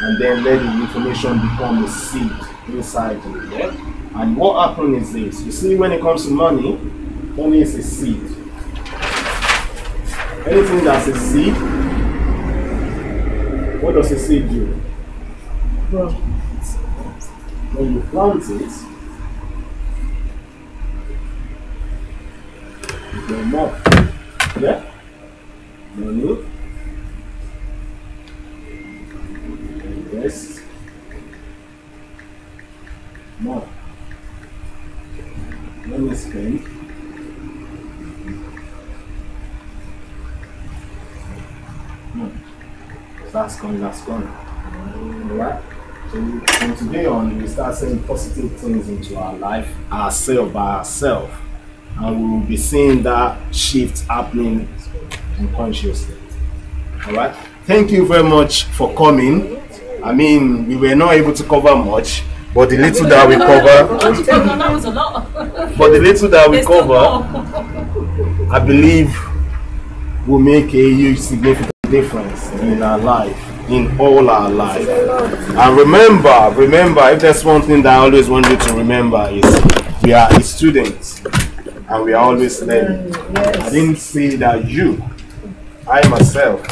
And then let the information become a seed inside you. Yeah? And what happens is this. You see, when it comes to money, money is a seed. Anything that's a seed, what does a seed do? When you plant it, you get more. Yeah? Money. Yes. More. Money spent. No. That's gone. Alright? So from today on, we start saying positive things into our life, ourselves by ourselves. And we will be seeing that shift happening unconsciously. Alright? Thank you very much for coming. I mean, we were not able to cover much, but the little that we cover, that was a lot. but the little that we cover, I believe will make a huge significant difference in our life, in all our life. And remember, if there's one thing that I always want you to remember is we are students and we are always learning. I didn't say that I myself,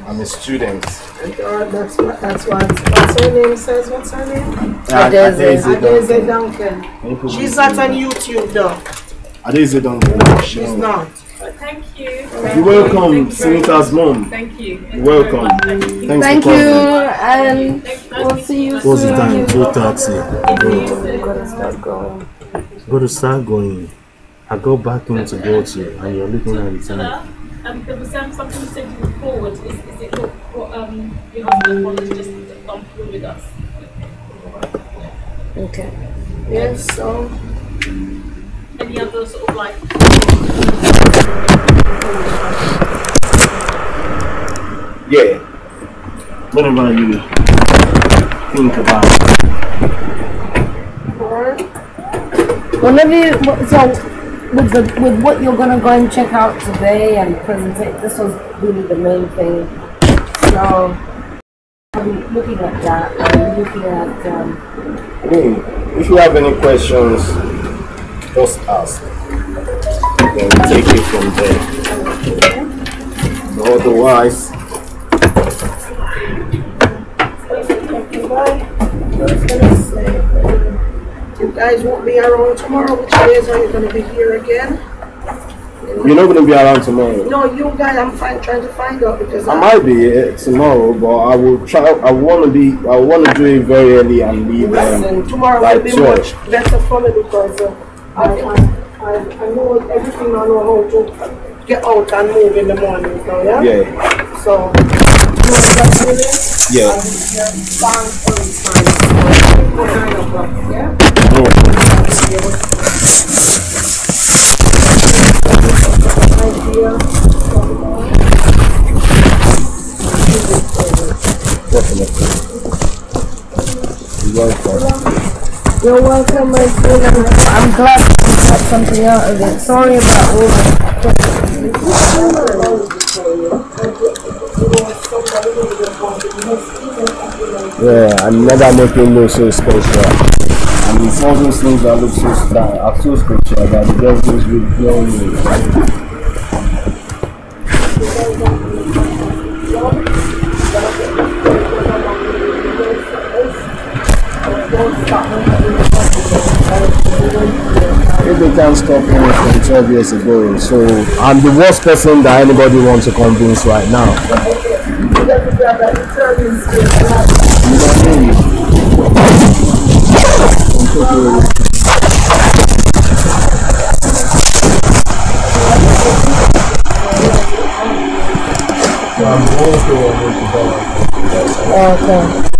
I'm a student. And that's what her name says. What's her name? Adeze Duncan. She's not on YouTube though. Adeze Duncan. She's not. But thank you. You're welcome, Sunita's mom. Thank you. You're welcome. Thanks Thank for you, coming. and we'll see you What's the soon. time? Go taxi. We're gonna start going. Go to start going. I go back in to go to, and you're looking at the time. There was something you said you forward. Is it what your husband wanted to just come through with us? Okay. Yes, so Any other sort of like? Yeah. Whenever you think about Whenever you, so with what you're gonna go and check out today and present it, this was really the main thing. So I'm looking at that. I'm looking at if you have any questions, just ask. Then we'll take it from there. But otherwise, you guys won't be around tomorrow. Which days are you going to be here again? you're not going to be around tomorrow. No, you guys, I'm trying to find out because I might be tomorrow, but I will try. I want to do it very early and leave. Listen, tomorrow like will be 12. much better for me because I know everything. I know how to get out and move in the morning. So Yeah. So you want that really? Yeah. I'll be here bang on time. So 9 o'clock. Yeah. Definitely. You're welcome. You're welcome, my friend. I'm glad you got something out of it. Sorry about all Yeah, I'm never making look so special. And it's all those things that look so special that the girls just will flow with. If they can't stop me from 12 years ago, so I'm the worst person that anybody wants to convince right now. You know what I mean? Okay.